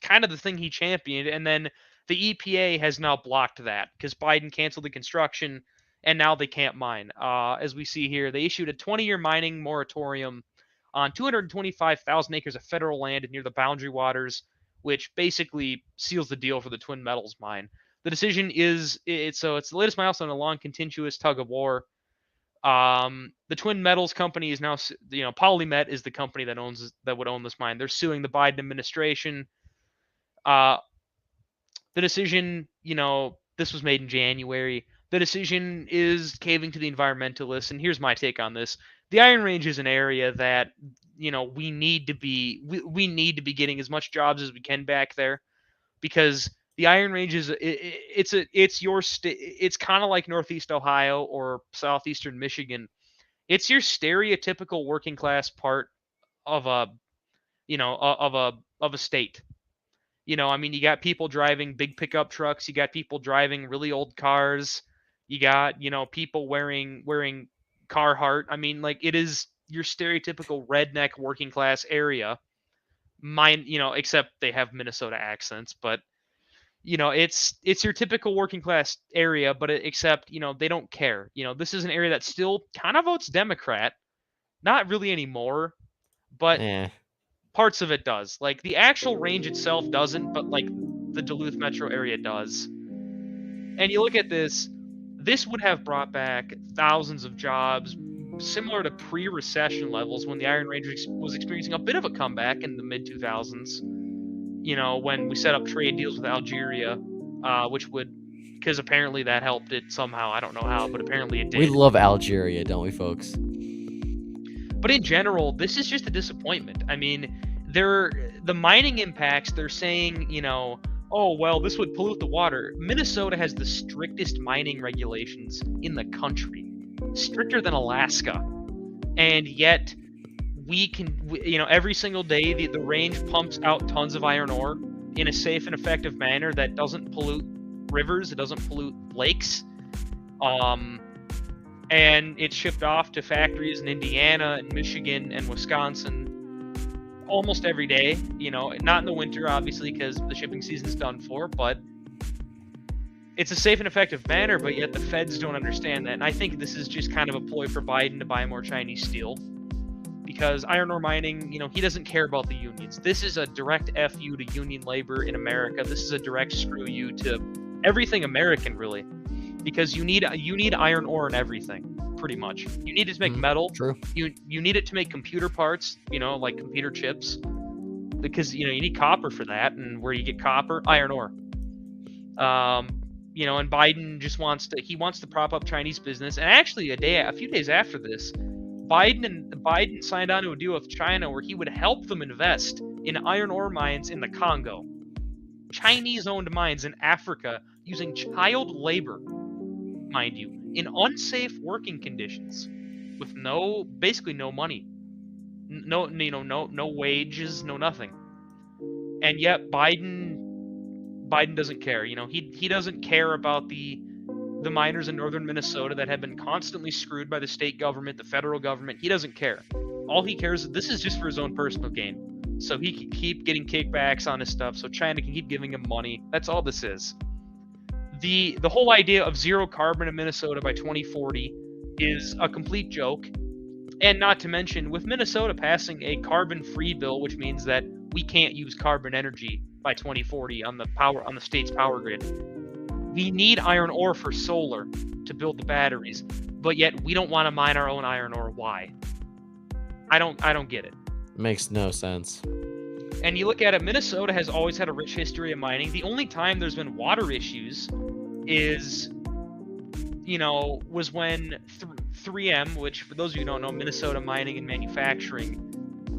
kind of the thing he championed, and then the EPA has now blocked that because Biden canceled the construction, and now they can't mine. As we see here, they issued a 20-year mining moratorium on 225,000 acres of federal land near the Boundary Waters, which basically seals the deal for the Twin Metals mine. The decision is it's the latest milestone in a long, contentious tug of war. The Twin Metals company is now, PolyMet is the company that would own this mine. They're suing the Biden administration. The decision, this was made in January. The decision is caving to the environmentalists, and here's my take on this. The Iron Range is an area that, we need to be getting as much jobs as we can back there, because the Iron Range is it's kind of like Northeast Ohio or Southeastern Michigan. It's your stereotypical working class part of a state. You got people driving big pickup trucks, you got people driving really old cars, you got, people wearing Carhartt. It is your stereotypical redneck working class area. Except they have Minnesota accents, but it's your typical working class area, but except, they don't care. This is an area that still kind of votes Democrat. Not really anymore, but parts of it does. Like, the actual range itself doesn't, but like the Duluth metro area does. And you look at this would have brought back thousands of jobs, similar to pre-recession levels when the Iron Range was experiencing a bit of a comeback in the mid-2000s. When we set up trade deals with Algeria, because apparently that helped it somehow. I don't know how, but apparently it did. We love Algeria, don't we, folks? But in general, this is just a disappointment. The mining impacts, they're saying, oh, well, this would pollute the water. Minnesota has the strictest mining regulations in the country, stricter than Alaska. And yet we can, every single day, the range pumps out tons of iron ore in a safe and effective manner that doesn't pollute rivers, it doesn't pollute lakes. And it's shipped off to factories in Indiana and Michigan and Wisconsin almost every day, not in the winter, obviously, because the shipping season's done for, but it's a safe and effective manner, but yet the feds don't understand that. And I think this is just kind of a ploy for Biden to buy more Chinese steel, because iron ore mining, he doesn't care about the unions. This is a direct FU to union labor in America. This is a direct screw you to everything American, really, because you need iron ore in everything. Pretty much. You need it to make metal. True. You need it to make computer parts, like computer chips, because you need copper for that. And where you get copper, iron ore. And Biden just wants to prop up Chinese business. And actually, a few days after this, Biden signed on to a deal with China where he would help them invest in iron ore mines in the Congo, Chinese-owned mines in Africa using child labor, mind you, in unsafe working conditions, with basically no money, no wages, no nothing. And yet Biden doesn't care. He doesn't care about the miners in northern Minnesota that have been constantly screwed by the state government, the federal government. He doesn't care. All he cares is this is just for his own personal gain, so he can keep getting kickbacks on his stuff, so China can keep giving him money. That's all this is. The whole idea of zero carbon in Minnesota by 2040 is a complete joke. And not to mention, with Minnesota passing a carbon-free bill, which means that we can't use carbon energy by 2040 on the state's power grid. We need iron ore for solar to build the batteries, but yet we don't want to mine our own iron ore. Why? I don't get it. Makes no sense. And you look at it, Minnesota has always had a rich history of mining. The only time there's been water issues was when 3M, which for those of you who don't know, Minnesota Mining and Manufacturing,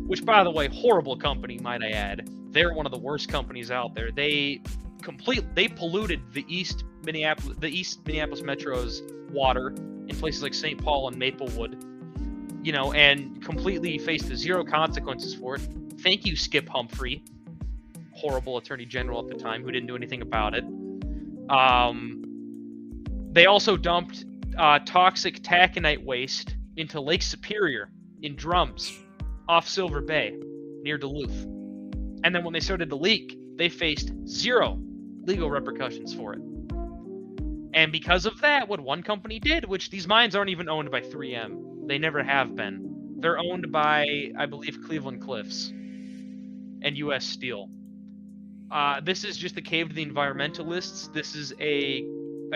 which by the way, horrible company, might I add. They're one of the worst companies out there. They polluted the East Minneapolis Metro's water in places like St. Paul and Maplewood, and completely faced the zero consequences for it. Thank you, Skip Humphrey, horrible attorney general at the time, who didn't do anything about it. They also dumped toxic taconite waste into Lake Superior in drums off Silver Bay near Duluth. And then when they started to leak, they faced 0 legal repercussions for it. And because of that, what one company did, which these mines aren't even owned by 3M, they never have been. They're owned by, I believe, Cleveland Cliffs and U.S. Steel. This is just a cave to the environmentalists. This is a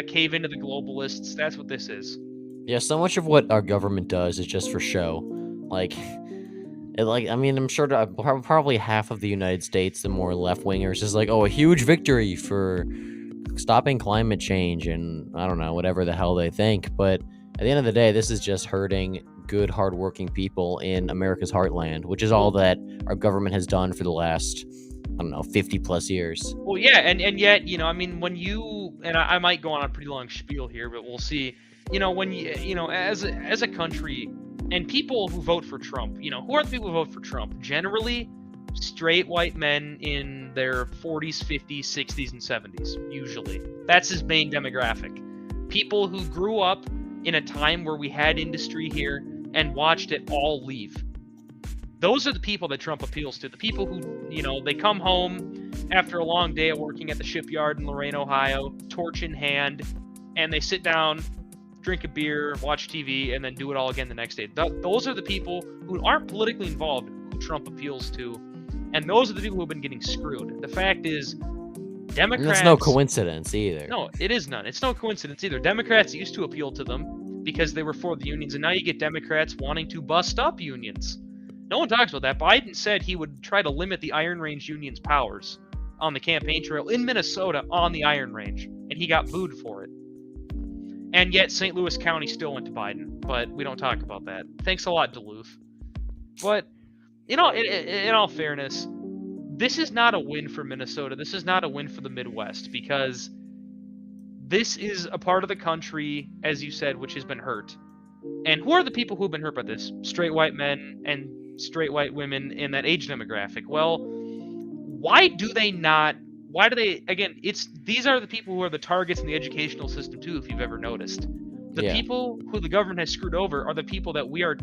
cave into the globalists. That's what this is. Yeah, so much of what our government does is just for show. I mean, I'm sure probably half of the United States, the more left-wingers, is like, oh, a huge victory for stopping climate change and, I don't know, whatever the hell they think. But at the end of the day, this is just hurting good, hardworking people in America's heartland, which is all that our government has done for the last, I don't know, 50 plus years. Well, yeah, and yet, you know, I mean, when you, and I might go on a pretty long spiel here, but we'll see, you know, when you know, as a country, and people who vote for Trump, you know, who are the people who vote for Trump? Generally, straight white men in their 40s, 50s, 60s, and 70s, usually. That's his main demographic. People who grew up in a time where we had industry here and watched it all leave. Those are the people that Trump appeals to. The people who, you know, they come home after a long day of working at the shipyard in Lorain, Ohio, torch in hand, and they sit down, drink a beer, watch TV, and then do it all again the next day. Those are the people who aren't politically involved who Trump appeals to, and those are the people who have been getting screwed. The fact is, Democrats... And that's no coincidence either. No, it is none. It's no coincidence either. Democrats used to appeal to them because they were for the unions, and now you get Democrats wanting to bust up unions. No one talks about that. Biden said he would try to limit the Iron Range union's powers on the campaign trail in Minnesota on the Iron Range, and he got booed for it. And yet St. Louis County still went to Biden, but we don't talk about that. Thanks a lot, Duluth. But, you know, in all fairness, this is not a win for Minnesota. This is not a win for the Midwest, because this is a part of the country, as you said, which has been hurt. And who are the people who have been hurt by this? Straight white men and straight white women in that age demographic. Well, why do they, again, these are the people who are the targets in the educational system too, if you've ever noticed. The people who the government has screwed over are the people that we are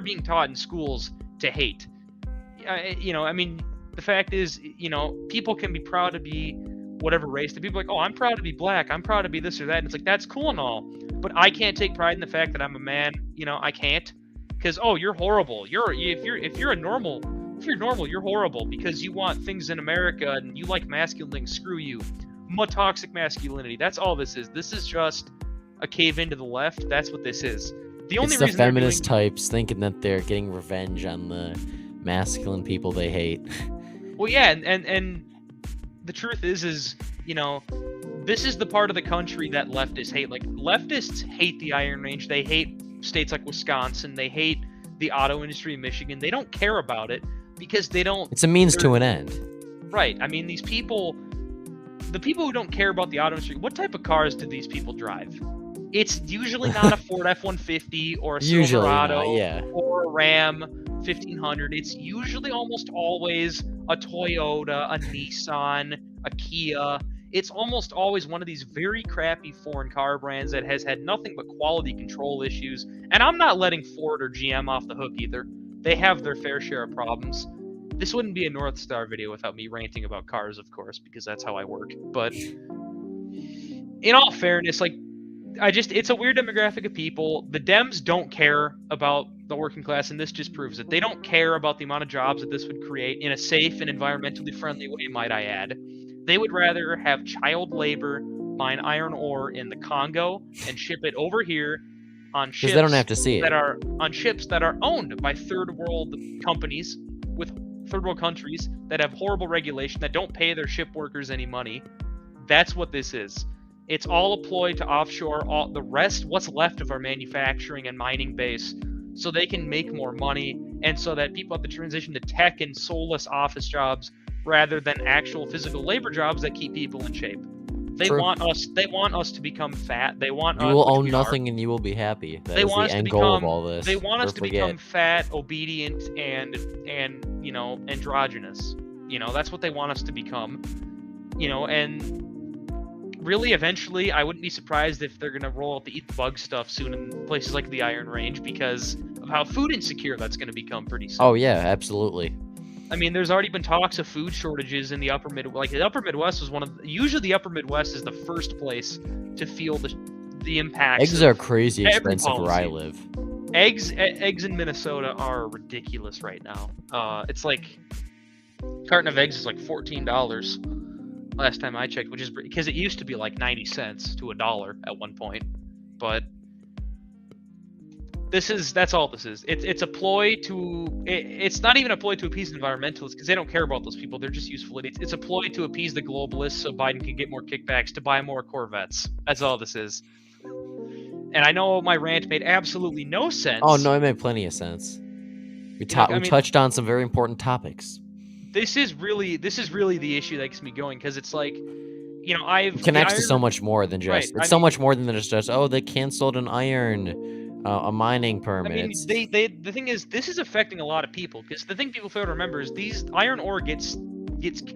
being taught in schools to hate. You know, I mean, the fact is, you know, people can be proud to be whatever race. The people are like, oh, I'm proud to be black, I'm proud to be this or that, and it's like, that's cool and all, but I can't take pride in the fact that I'm a man. You know, I can't, because, oh, you're horrible. If you're normal, you're horrible because you want things in America and you like masculine things. Screw you. Toxic masculinity. That's all this is. This is just a cave into the left. That's what this is. It's the feminist types thinking that they're getting revenge on the masculine people they hate. Well, yeah, and the truth is, you know, this is the part of the country that leftists hate. Like, leftists hate the Iron Range. They hate states like Wisconsin. They hate the auto industry in Michigan. They don't care about it because they don't... It's a means to an end. Right. I mean, the people who don't care about the auto industry, what type of cars do these people drive? It's usually not a Ford F-150 or a Silverado or a Ram 1500. It's usually almost always a Toyota, a Nissan, a Kia. It's almost always one of these very crappy foreign car brands that has had nothing but quality control issues. And I'm not letting Ford or GM off the hook either. They have their fair share of problems. This wouldn't be a North Star video without me ranting about cars, of course, because that's how I work. But in all fairness, like, it's a weird demographic of people. The Dems don't care about the working class, and this just proves it. They don't care about the amount of jobs that this would create in a safe and environmentally friendly way, might I add. They would rather have child labor mine iron ore in the Congo and ship it over here on ships they don't have to see it. On ships that are owned by third world companies with third world countries that have horrible regulation, that don't pay their ship workers any money. That's what this is. It's all a ploy to offshore the rest, what's left of our manufacturing and mining base, so they can make more money, and so that people have to transition to tech and soulless office jobs rather than actual physical labor jobs that keep people in shape. They want us to become fat. They want you will own nothing and you will be happy. That is the end goal of all this. They want us to become fat, obedient, and you know, androgynous. You know, that's what they want us to become. You know, and really, eventually, I wouldn't be surprised if they're gonna roll out the eat the bug stuff soon in places like the Iron Range, because of how food insecure that's gonna become pretty soon. Oh yeah, absolutely. I mean, there's already been talks of food shortages in the upper Midwest. Like the upper Midwest was usually the upper Midwest is the first place to feel the impacts. Eggs are crazy every expensive where I policy. live. Eggs in Minnesota are ridiculous right now. It's like carton of eggs is like $14 last time I checked, which is because it used to be like 90 cents to $1 at one point. But that's all this is. It's a ploy to it's not even a ploy to appease environmentalists because they don't care about those people. They're just useful idiots. It's a ploy to appease the globalists so Biden can get more kickbacks to buy more Corvettes. That's all this is. And I know my rant made absolutely no sense. Oh no, it made plenty of sense. We touched on some very important topics. This is really the issue that gets me going because it's like, It connects to so much more than just. Right, It's so much more than just. Oh, they canceled an iron, a mining permit. I mean, the thing is, this is affecting a lot of people because the thing people fail to remember is these iron ore gets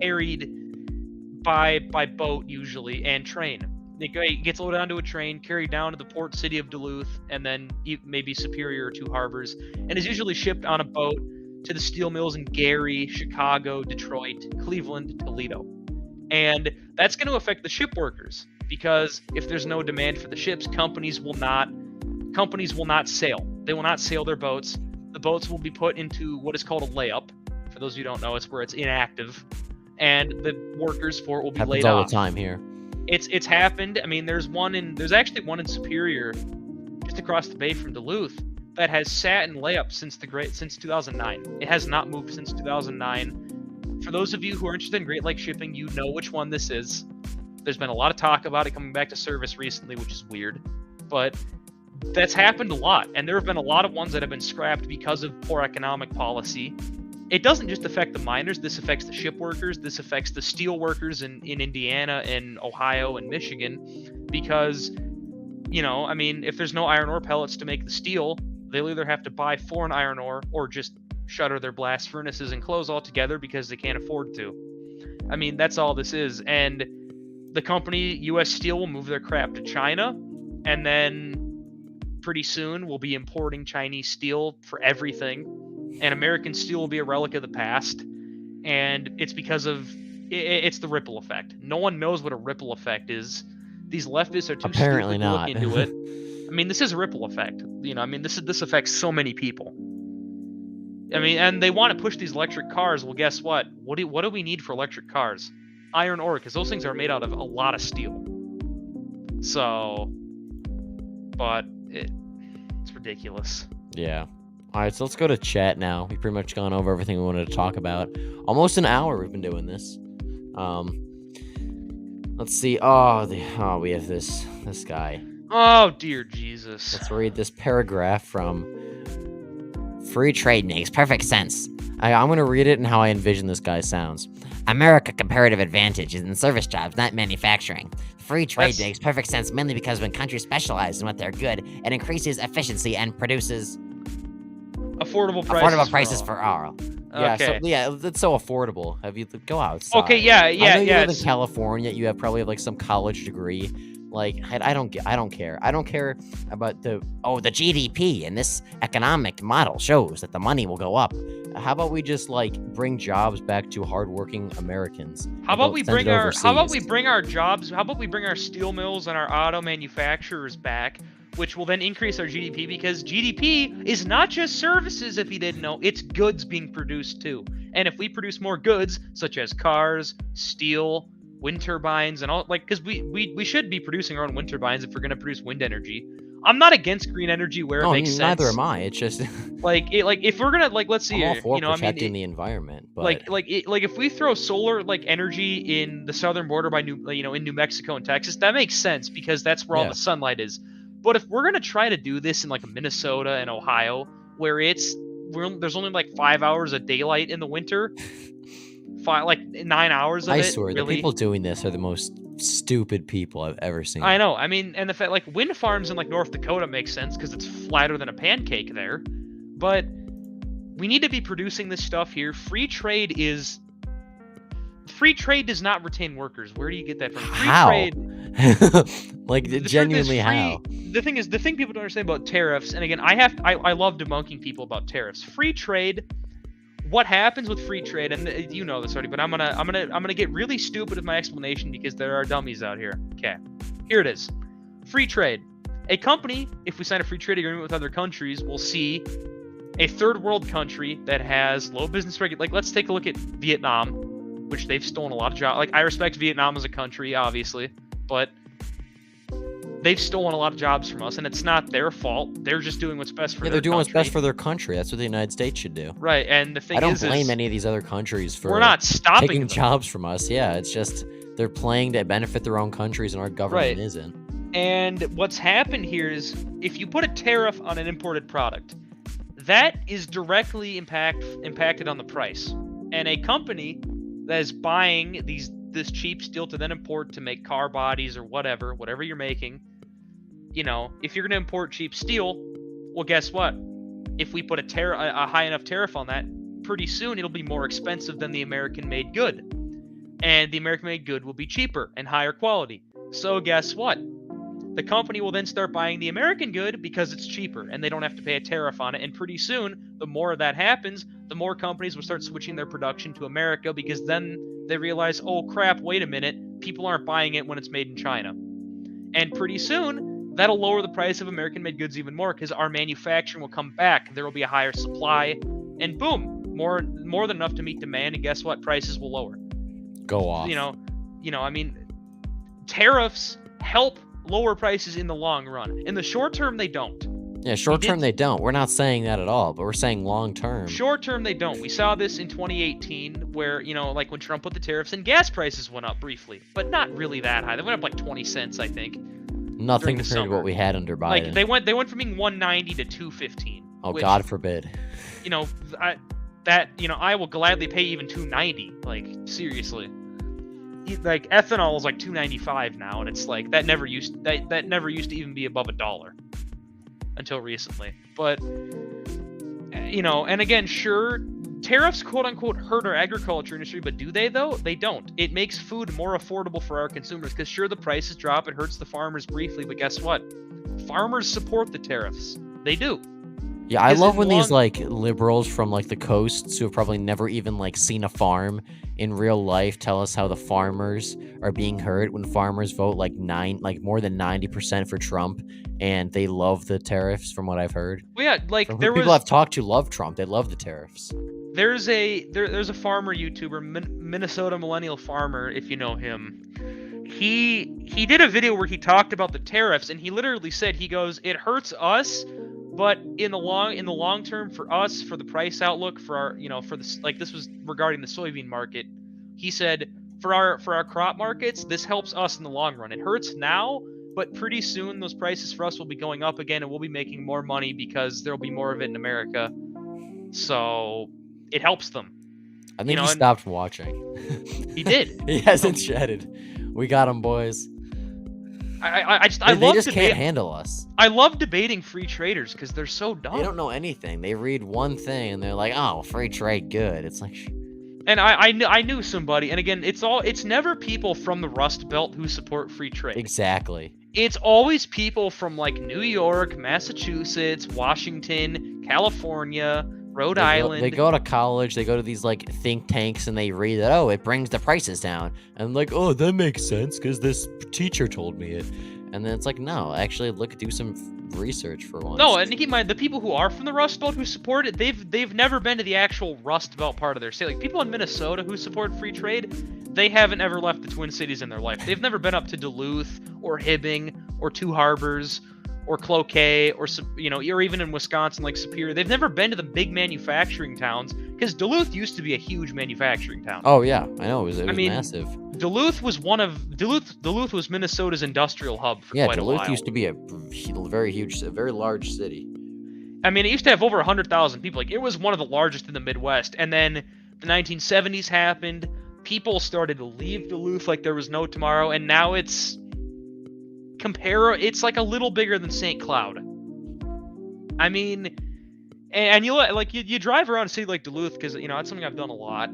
carried by boat usually and train. It gets loaded onto a train, carried down to the port city of Duluth, and then maybe Superior or two harbors, and is usually shipped on a boat to the steel mills in Gary, Chicago, Detroit, Cleveland, Toledo. And that's going to affect the ship workers because if there's no demand for the ships, companies will not sail. They will not sail their boats. The boats will be put into what is called a layup. For those of you who don't know, it's where it's inactive, and the workers for it will be Happens laid all off. the time here. It's happened. I mean, there's actually one in Superior, just across the bay from Duluth, that has sat in layup since 2009. It has not moved since 2009. For those of you who are interested in Great Lakes shipping, you know which one this is. There's been a lot of talk about it coming back to service recently, which is weird, but that's happened a lot, and there have been a lot of ones that have been scrapped because of poor economic policy. It doesn't just affect the miners, this affects the ship workers, this affects the steel workers in Indiana and Ohio and Michigan, because, I mean, if there's no iron ore pellets to make the steel, they'll either have to buy foreign iron ore or just shutter their blast furnaces and close altogether because they can't afford to. I mean, that's all this is, and the company, U.S. Steel, will move their crap to China, and then pretty soon we'll be importing Chinese steel for everything. And American steel will be a relic of the past, and it's because of it's the ripple effect. No one knows what a ripple effect is. These leftists are too Apparently stupid to not. look into it. I mean, this is a ripple effect. I mean, this affects so many people. I mean, and they want to push these electric cars. Well, guess what? What do we need for electric cars? Iron ore, because those things are made out of a lot of steel. So, but it's ridiculous. Yeah. All right, so let's go to chat now. We've pretty much gone over everything we wanted to talk about. Almost an hour we've been doing this. Let's see. We have this guy. Oh dear Jesus. Let's read this paragraph from Free Trade Makes Perfect Sense. I'm going to read it and how I envision this guy sounds. America comparative advantage is in service jobs, not manufacturing. Free trade makes perfect sense mainly because when countries specialize in what they're good, it increases efficiency and produces affordable prices for all. Yeah, okay. That's so affordable. Have you go outside? Okay, yeah. I know you live in California. You have probably like some college degree. Like I don't care. I don't care about the GDP and this economic model shows that the money will go up. How about we just like bring jobs back to hardworking Americans? How about we bring our jobs? How about we bring our steel mills and our auto manufacturers back, which will then increase our GDP because GDP is not just services, if you didn't know, it's goods being produced too. And if we produce more goods, such as cars, steel, wind turbines, and all, like, because we should be producing our own wind turbines if we're going to produce wind energy. I'm not against green energy where it makes sense. Neither am I. It's just if we're gonna let's see, I'm all for protecting the environment. But if we throw solar energy in the southern border by in New Mexico and Texas, that makes sense because that's where all the sunlight is. But if we're gonna try to do this in like Minnesota and Ohio, where there's only like 5 hours of daylight in the winter, 9 hours of it. I swear, the people doing this are the most stupid people I've ever seen. I know. I mean, and the fact like wind farms in like North Dakota makes sense because it's flatter than a pancake there. But we need to be producing this stuff here. Free trade does not retain workers. Where do you get that from? How? Trade, genuinely how? The thing people don't understand about tariffs, and again, I love debunking people about tariffs. Free trade what happens with free trade, and you know this already, but I'm gonna get really stupid with my explanation because there are dummies out here. Okay, here it is. Free trade. A company, if we sign a free trade agreement with other countries, will see a third world country that has low business like let's take a look at Vietnam, which they've stolen a lot of jobs. Like, I respect Vietnam as a country, obviously, but they've stolen a lot of jobs from us, and it's not their fault. They're just doing what's best for Yeah, their they're doing what's country. best for their country. That's what the United States should do. Right, and the thing I don't is blame any of these other countries for we're not stopping taking them. jobs from us. Yeah, it's just they're playing to benefit their own countries, and our government Right. isn't. And what's happened here is if you put a tariff on an imported product, that is directly impacted on the price. And a company that is buying this cheap steel to then import to make car bodies or whatever you're making, you know, if you're going to import cheap steel, well, guess what? If we put a high enough tariff on that, pretty soon it'll be more expensive than the American-made good. And the American-made good will be cheaper and higher quality. So guess what? The company will then start buying the American good because it's cheaper and they don't have to pay a tariff on it. And pretty soon, the more that happens, the more companies will start switching their production to America because then they realize, oh crap, wait a minute, people aren't buying it when it's made in China. And pretty soon, that'll lower the price of American-made goods even more because our manufacturing will come back. There will be a higher supply, and boom, more than enough to meet demand. And guess what? Prices will lower. Go off. You know, I mean, tariffs help lower prices in the long run. In the short term, they don't. Yeah, short term they don't. We're not saying that at all, but we're saying long term. Short term, they don't. We saw this in 2018 where, you know, like when Trump put the tariffs and gas prices went up briefly, but not really that high. They went up like 20 cents, I think. Nothing during the compared to summer. what we had under Biden. Like they went from being 190 to 215. Oh, which, God forbid. You know, I will gladly pay even 290. Like, seriously. Like, ethanol is like 295 now, and it's like that never used to even be above $1 until recently. But you know, and again, sure, tariffs quote unquote hurt our agriculture industry, but do they though? They don't. It makes food more affordable for our consumers because sure, the prices drop, it hurts the farmers briefly, but guess what? Farmers support the tariffs. They do. Yeah, I Because love in when these long- like liberals from like the coasts who have probably never even like seen a farm in real life tell us how the farmers are being hurt when farmers vote like more than 90% for Trump, and they love the tariffs from what I've heard. Well, yeah, like From there who was people I've talked to love Trump. They love the tariffs. there's a farmer YouTuber, Minnesota Millennial Farmer, if you know him. He did a video where he talked about the tariffs, and he literally said, he goes, it hurts us, but in the long term for us, for the price outlook, for our, you know, for this, like this was regarding the soybean market. He said, for our crop markets, this helps us in the long run. It hurts now, but pretty soon those prices for us will be going up again, and we'll be making more money because there'll be more of it in America. So it helps them. I think know, he and- stopped watching. He did. He hasn't shedded. We got him, boys. I They love just debate. can't handle us. I love debating free traders because they're so dumb. They don't know anything. They read one thing and they're like, "Oh, free trade, good." It's like, And I knew somebody, and again, it's never people from the Rust Belt who support free trade. exactly. It's always people from like New York, Massachusetts, Washington, California, Rhode Island. They go to college. They go to these like think tanks and they read that. Oh, it brings the prices down. And like, oh, that makes sense because this teacher told me it. And then it's like, no, actually, do some research for once. No, and keep in mind, the people who are from the Rust Belt who support it, they've never been to the actual Rust Belt part of their state. Like people in Minnesota who support free trade, they haven't ever left the Twin Cities in their life. They've never been up to Duluth or Hibbing or Two Harbors or Cloquet or or even in Wisconsin like Superior. They've never been to the big manufacturing towns because Duluth used to be a huge manufacturing town. Oh yeah, I know. It was I mean, massive. Duluth was Duluth was Minnesota's industrial hub for Yeah, quite a Duluth while. used to be a very large city. I mean, it used to have over 100,000 people. Like, it was one of the largest in the Midwest. And then the 1970s happened. People started to leave Duluth like there was no tomorrow. And now it's like a little bigger than St. Cloud. I mean, and you drive around a city like Duluth because, that's something I've done a lot.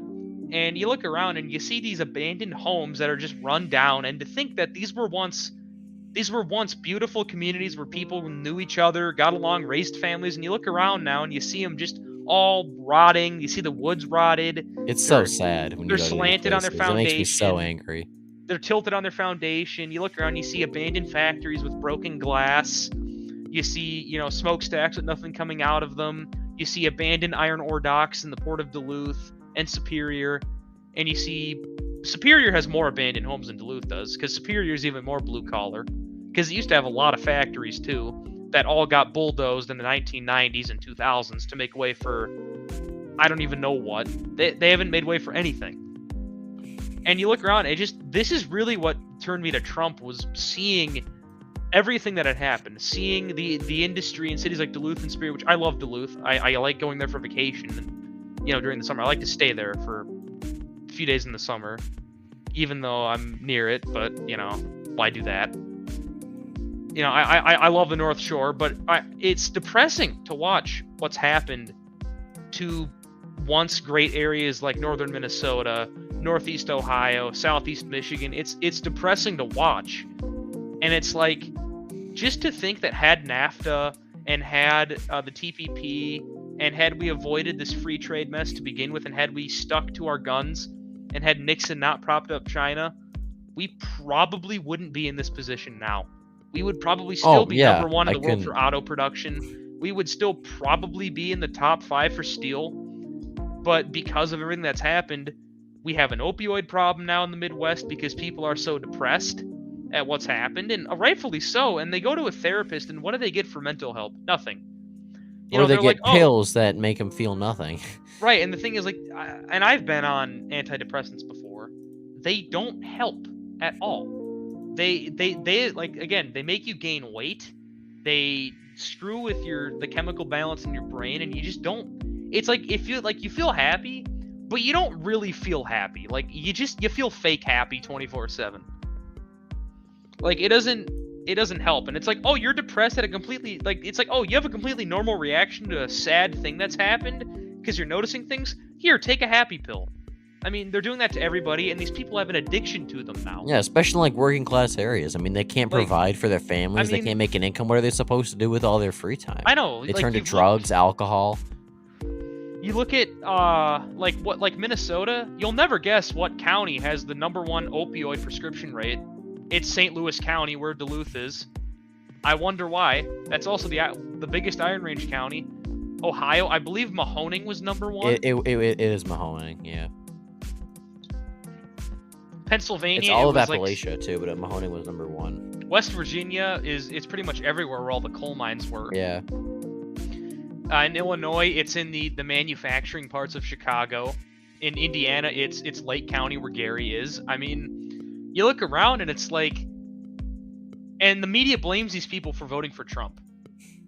And you look around and you see these abandoned homes that are just run down. And to think that these were once beautiful communities where people knew each other, got along, raised families, and you look around now and you see them just all rotting. You see the woods rotted. It's so They're- sad when you they're go to these slanted on their places. It makes me so foundation. angry. They're tilted on their foundation. You look around, you see abandoned factories with broken glass. You see, smokestacks with nothing coming out of them. You see abandoned iron ore docks in the port of Duluth and Superior. And you see Superior has more abandoned homes than Duluth does, because Superior is even more blue collar. Because it used to have a lot of factories too that all got bulldozed in the 1990s and 2000s to make way for I don't even know what. They haven't made way for anything. And you look around, this is really what turned me to Trump, was seeing everything that had happened, seeing the industry in cities like Duluth and Superior, which I love Duluth. I like going there for vacation, and during the summer I like to stay there for a few days in the summer, even though I'm near it. But why do that? I love the North Shore, but it's depressing to watch what's happened to once great areas like northern Minnesota, northeast Ohio, southeast Michigan. It's depressing to watch. And it's like, just to think that had NAFTA and had the TPP, and had we avoided this free trade mess to begin with, and had we stuck to our guns, and had Nixon not propped up China, we probably wouldn't be in this position now. We would probably still be number one in the world for auto production. We would still probably be in the top 5 for steel. But because of everything that's happened, we have an opioid problem now in the Midwest because people are so depressed at what's happened, and rightfully so. And they go to a therapist, and what do they get for mental help? Nothing. Or they get pills that make them feel nothing. Right, and the thing is, and I've been on antidepressants before. They don't help at all. They like, again, they make you gain weight. They screw with the chemical balance in your brain, and you just don't. It's like you feel happy, but you don't really feel happy. Like you feel fake happy 24/7. Like it doesn't help. And it's like, oh, you're depressed at a completely, like, it's like, oh, you have a completely normal reaction to a sad thing that's happened because you're noticing things. Here, take a happy pill. I mean, they're doing that to everybody, and these people have an addiction to them now. Yeah, especially in, like, working class areas. I mean, they can't provide for their families. They can't make an income. What are they supposed to do with all their free time? I know. They turn to drugs, alcohol. You look at like Minnesota. You'll never guess what county has the #1 opioid prescription rate. It's St. Louis County, where Duluth is. I wonder why. That's also the biggest Iron Range county. Ohio, I believe Mahoning was #1. It is Mahoning, yeah. Pennsylvania. It's all of Appalachia too, but Mahoning was #1. West Virginia it's pretty much everywhere where all the coal mines were. Yeah. In Illinois, it's in the manufacturing parts of Chicago. In Indiana, it's Lake County where Gary is. I mean, you look around and it's like, and the media blames these people for voting for Trump.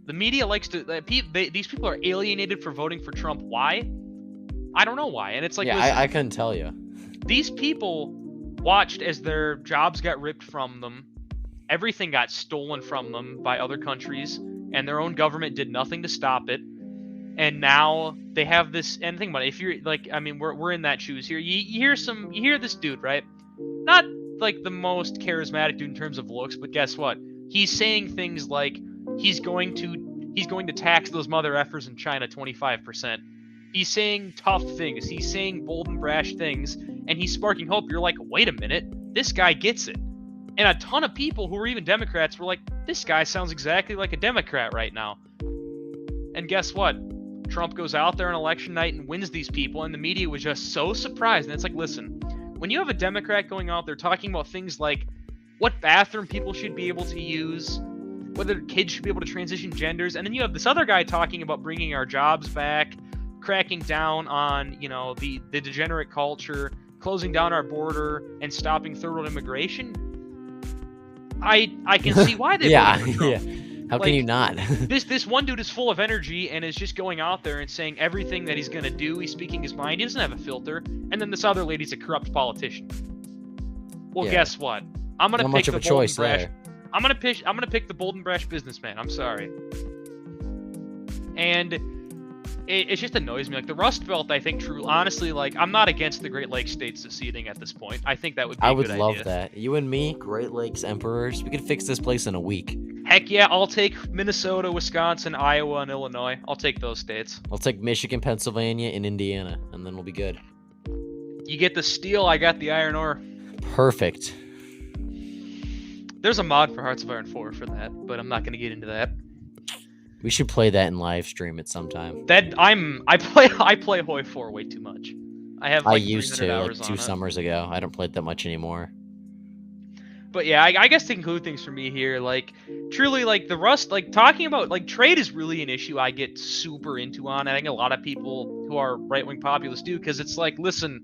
The media likes to. These people are alienated for voting for Trump. Why? I don't know why. And it's like, yeah, listen, I couldn't tell you. These people watched as their jobs got ripped from them, everything got stolen from them by other countries, and their own government did nothing to stop it. And now they have this. And think about it. If you're like, I mean, we're in that shoes here. You hear this dude, right? Not like the most charismatic dude in terms of looks, but guess what? He's saying things like he's going to tax those mother effers in China 25%. He's saying tough things. He's saying bold and brash things, and he's sparking hope. You're like, wait a minute, this guy gets it. And a ton of people who were even Democrats were like, this guy sounds exactly like a Democrat right now. And guess what? Trump goes out there on election night and wins these people, and the media was just so surprised. And it's like, listen, when you have a Democrat going out there talking about things like what bathroom people should be able to use, whether kids should be able to transition genders, and then you have this other guy talking about bringing our jobs back, cracking down on, the degenerate culture, closing down our border, and stopping third world immigration, I can see why they voted for Trump. Yeah. How can you not? this one dude is full of energy and is just going out there and saying everything that he's going to do. He's speaking his mind. He doesn't have a filter. And then this other lady's a corrupt politician. Well, guess what? I'm going to pick the bold and brash. I'm going to pick the bold and brash businessman. I'm sorry. And it just annoys me. Like the Rust Belt, I think, honestly, like I'm not against the Great Lakes states seceding at this point. I think that would be a good idea. I would love that. You and me, Great Lakes emperors, we could fix this place in a week. Heck yeah, I'll take Minnesota, Wisconsin, Iowa, and Illinois. I'll take those states. I'll take Michigan, Pennsylvania, and Indiana, and then we'll be good. You get the steel, I got the iron ore. Perfect. There's a mod for Hearts of Iron 4 for that, but I'm not going to get into that. We should play that in live stream at some time. I play Hoi 4 way too much. I have I like used 300 to, hours like 2 on it. summers ago. I don't play it that much anymore. But yeah, I guess to conclude things for me here, like, truly, like, the Rust, like, talking about, like, trade is really an issue I get super into on. I think a lot of people who are right-wing populists do, because it's like, listen,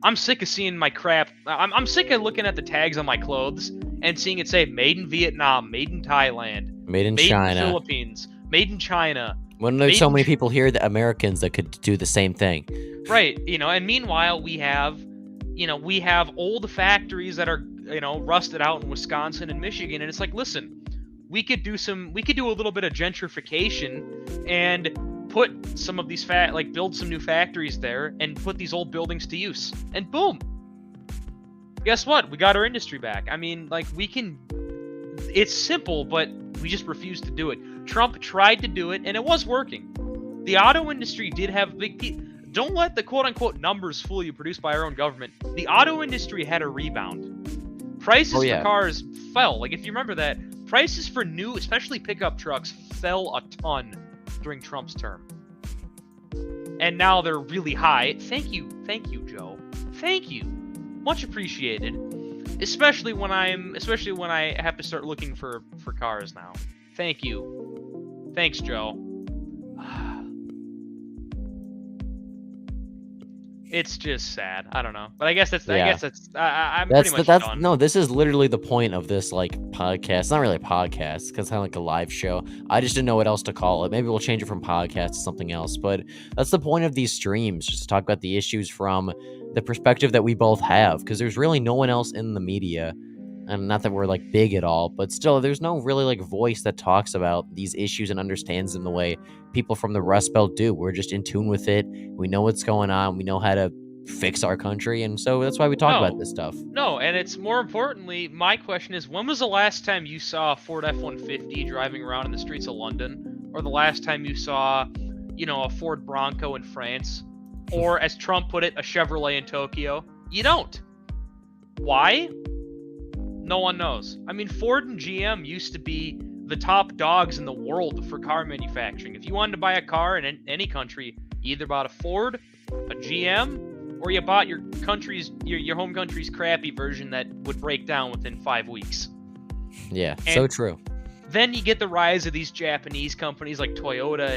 I'm sick of seeing my crap. I'm sick of looking at the tags on my clothes and seeing it say, made in Vietnam, made in Thailand, Made in made China. in the Philippines, made in China. When there's made so in many Ch- people here, that Americans that could do the same thing. Right, and meanwhile we have old factories that are, rusted out in Wisconsin and Michigan, and it's like, listen, we could do a little bit of gentrification and put some of these build some new factories there and put these old buildings to use, and boom, guess what? We got our industry back. I mean, like, it's simple, but we just refuse to do it. Trump tried to do it, and it was working. The auto industry did have don't let the quote-unquote numbers fool you, produced by our own government. The auto industry had a rebound. Prices for cars fell. Like, if you remember that, prices for new, especially pickup trucks, fell a ton during Trump's term. And now they're really high. Thank you, Joe. Thank you. Much appreciated. Especially when I have to start looking for cars now. Thank you. Thanks, Joe. It's just sad. I don't know, but I guess I'm pretty much done. No, this is literally the point of this like podcast. It's not really a podcast because it's kind of like a live show. I just didn't know what else to call it. Maybe we'll change it from podcast to something else. But that's the point of these streams, just to talk about the issues from the perspective that we both have. Because there's really no one else in the media, and not that we're like big at all, but still, there's no really like voice that talks about these issues and understands them the way people from the Rust Belt do. We're just in tune with it. We know what's going on. We know how to fix our country, and so that's why we talk about this stuff. No, and it's more importantly, my question is, when was the last time you saw a Ford F-150 driving around in the streets of London? Or the last time you saw, a Ford Bronco in France? Or, as Trump put it, a Chevrolet in Tokyo? You don't. Why? No one knows. I mean, Ford and GM used to be the top dogs in the world for car manufacturing. If you wanted to buy a car in any country, you either bought a Ford, a GM, or you bought your home country's crappy version that would break down within 5 weeks. Yeah, so true. Then you get the rise of these Japanese companies like Toyota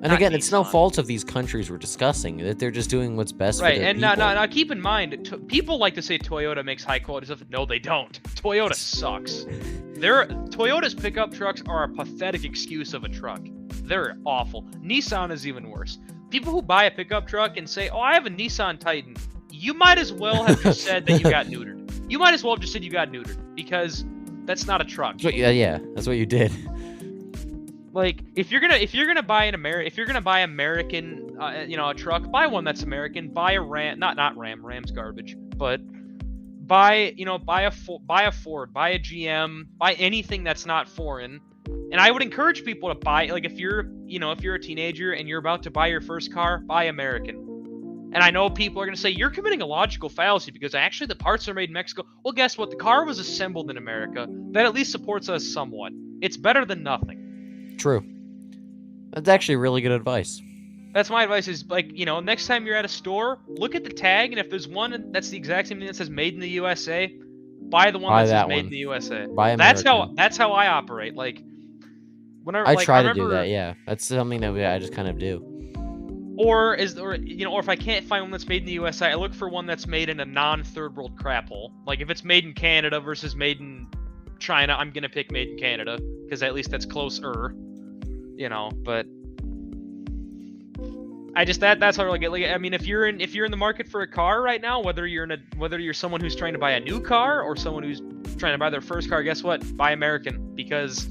and again, it's no fault of these countries we're discussing. That they're just doing what's best for their and people. now keep in mind, people like to say Toyota makes high quality stuff. No, they don't. Toyota sucks. Toyota's pickup trucks are a pathetic excuse of a truck. They're awful. Nissan is even worse. People who buy a pickup truck and say, "Oh, I have a Nissan Titan," you might as well have just said that you got neutered. You might as well have just said you got neutered, because that's not a truck. Yeah, that's what you did. Like, if you're gonna buy American, a truck, buy one that's American. Buy a Ram, not Ram. Ram's garbage. But buy a Ford, buy a GM, buy anything that's not foreign. And I would encourage people to buy, like, if you're a teenager and you're about to buy your first car, buy American. And I know people are gonna say you're committing a logical fallacy because actually the parts are made in Mexico. Well, guess what? The car was assembled in America. That at least supports us somewhat. It's better than nothing. True. That's actually really good advice. That's my advice is, like, next time you're at a store, look at the tag, and if there's one that's the exact same thing that says made in the USA, buy the one that says made in the USA. Buy American. That's how I operate. Like, whenever I try to do that, yeah. That's something that I just kind of do. Or if I can't find one that's made in the USA, I look for one that's made in a non-third world crap hole. Like, if it's made in Canada versus made in China, I'm gonna pick made in Canada because at least that's closer. But that's how I get. Like, I mean, if you're in the market for a car right now, whether you're someone who's trying to buy a new car or someone who's trying to buy their first car, guess what? Buy American, because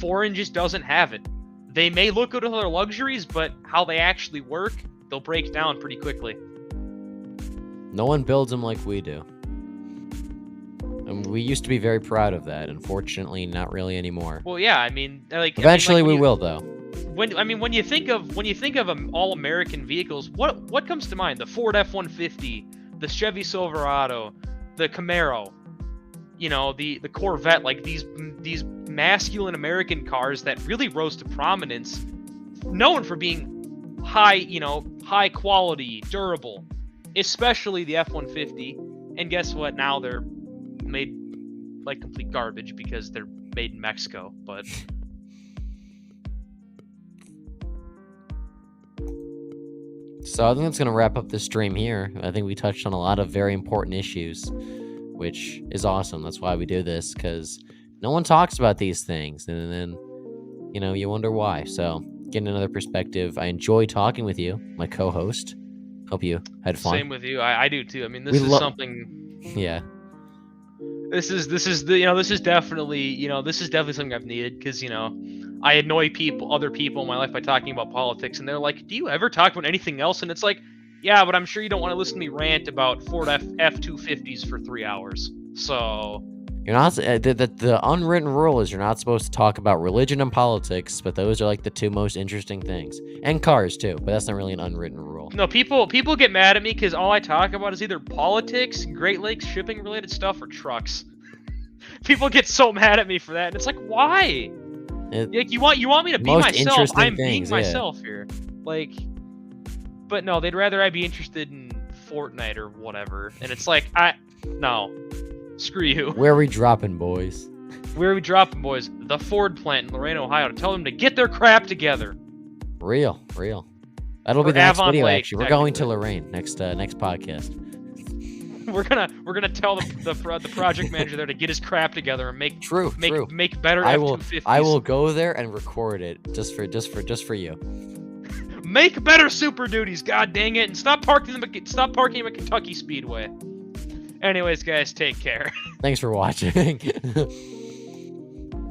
foreign just doesn't have it. They may look good with their luxuries, but how they actually work, they'll break down pretty quickly. No one builds them like we do. And We used to be very proud of that. Unfortunately, not really anymore. Well, yeah, I mean, like Eventually, when we you- will, though. When you think of all American vehicles, what comes to mind? The Ford F-150, the Chevy Silverado, the Camaro, you know, the Corvette, like these masculine American cars that really rose to prominence, known for being high quality, durable, especially the F-150. And guess what? Now they're made like complete garbage because they're made in Mexico. But So I think that's going to wrap up this stream here. I think we touched on a lot of very important issues, which is awesome. That's why we do this, because no one talks about these things. And then, you know, you wonder why. So getting another perspective. I enjoy talking with you, my co-host. Hope you had fun. same with you. I do too. I mean, this We is lo- something. Yeah. This is definitely something I've needed, because I annoy other people in my life by talking about politics, and they're like, "Do you ever talk about anything else?" And it's like, "Yeah, but I'm sure you don't want to listen to me rant about Ford F-250s for 3 hours." So You're not the unwritten rule is you're not supposed to talk about religion and politics, but those are like the two most interesting things. And cars too, but that's not really an unwritten rule. no, people get mad at me because all I talk about is either politics, Great Lakes shipping related stuff, or trucks. People get so mad at me for that, and it's like, why? Like, you want me to be Most myself? interesting I'm things, being yeah. myself here. Like, but no, they'd rather I be interested in Fortnite or whatever. And it's like, no, screw you. Where are we dropping, boys? Where are we dropping, boys? The Ford plant in Lorain, Ohio, to tell them to get their crap together. Real. That'll be Or the next Avon video. Lake, Actually, we're going to technically. Lorraine next podcast. We're gonna tell the project manager there to get his crap together and make True. better I will. F-250s. I will go there and record it just for you. Make better Super Duties. God dang it! And stop parking them at Kentucky Speedway. Anyways, guys, take care. Thanks for watching.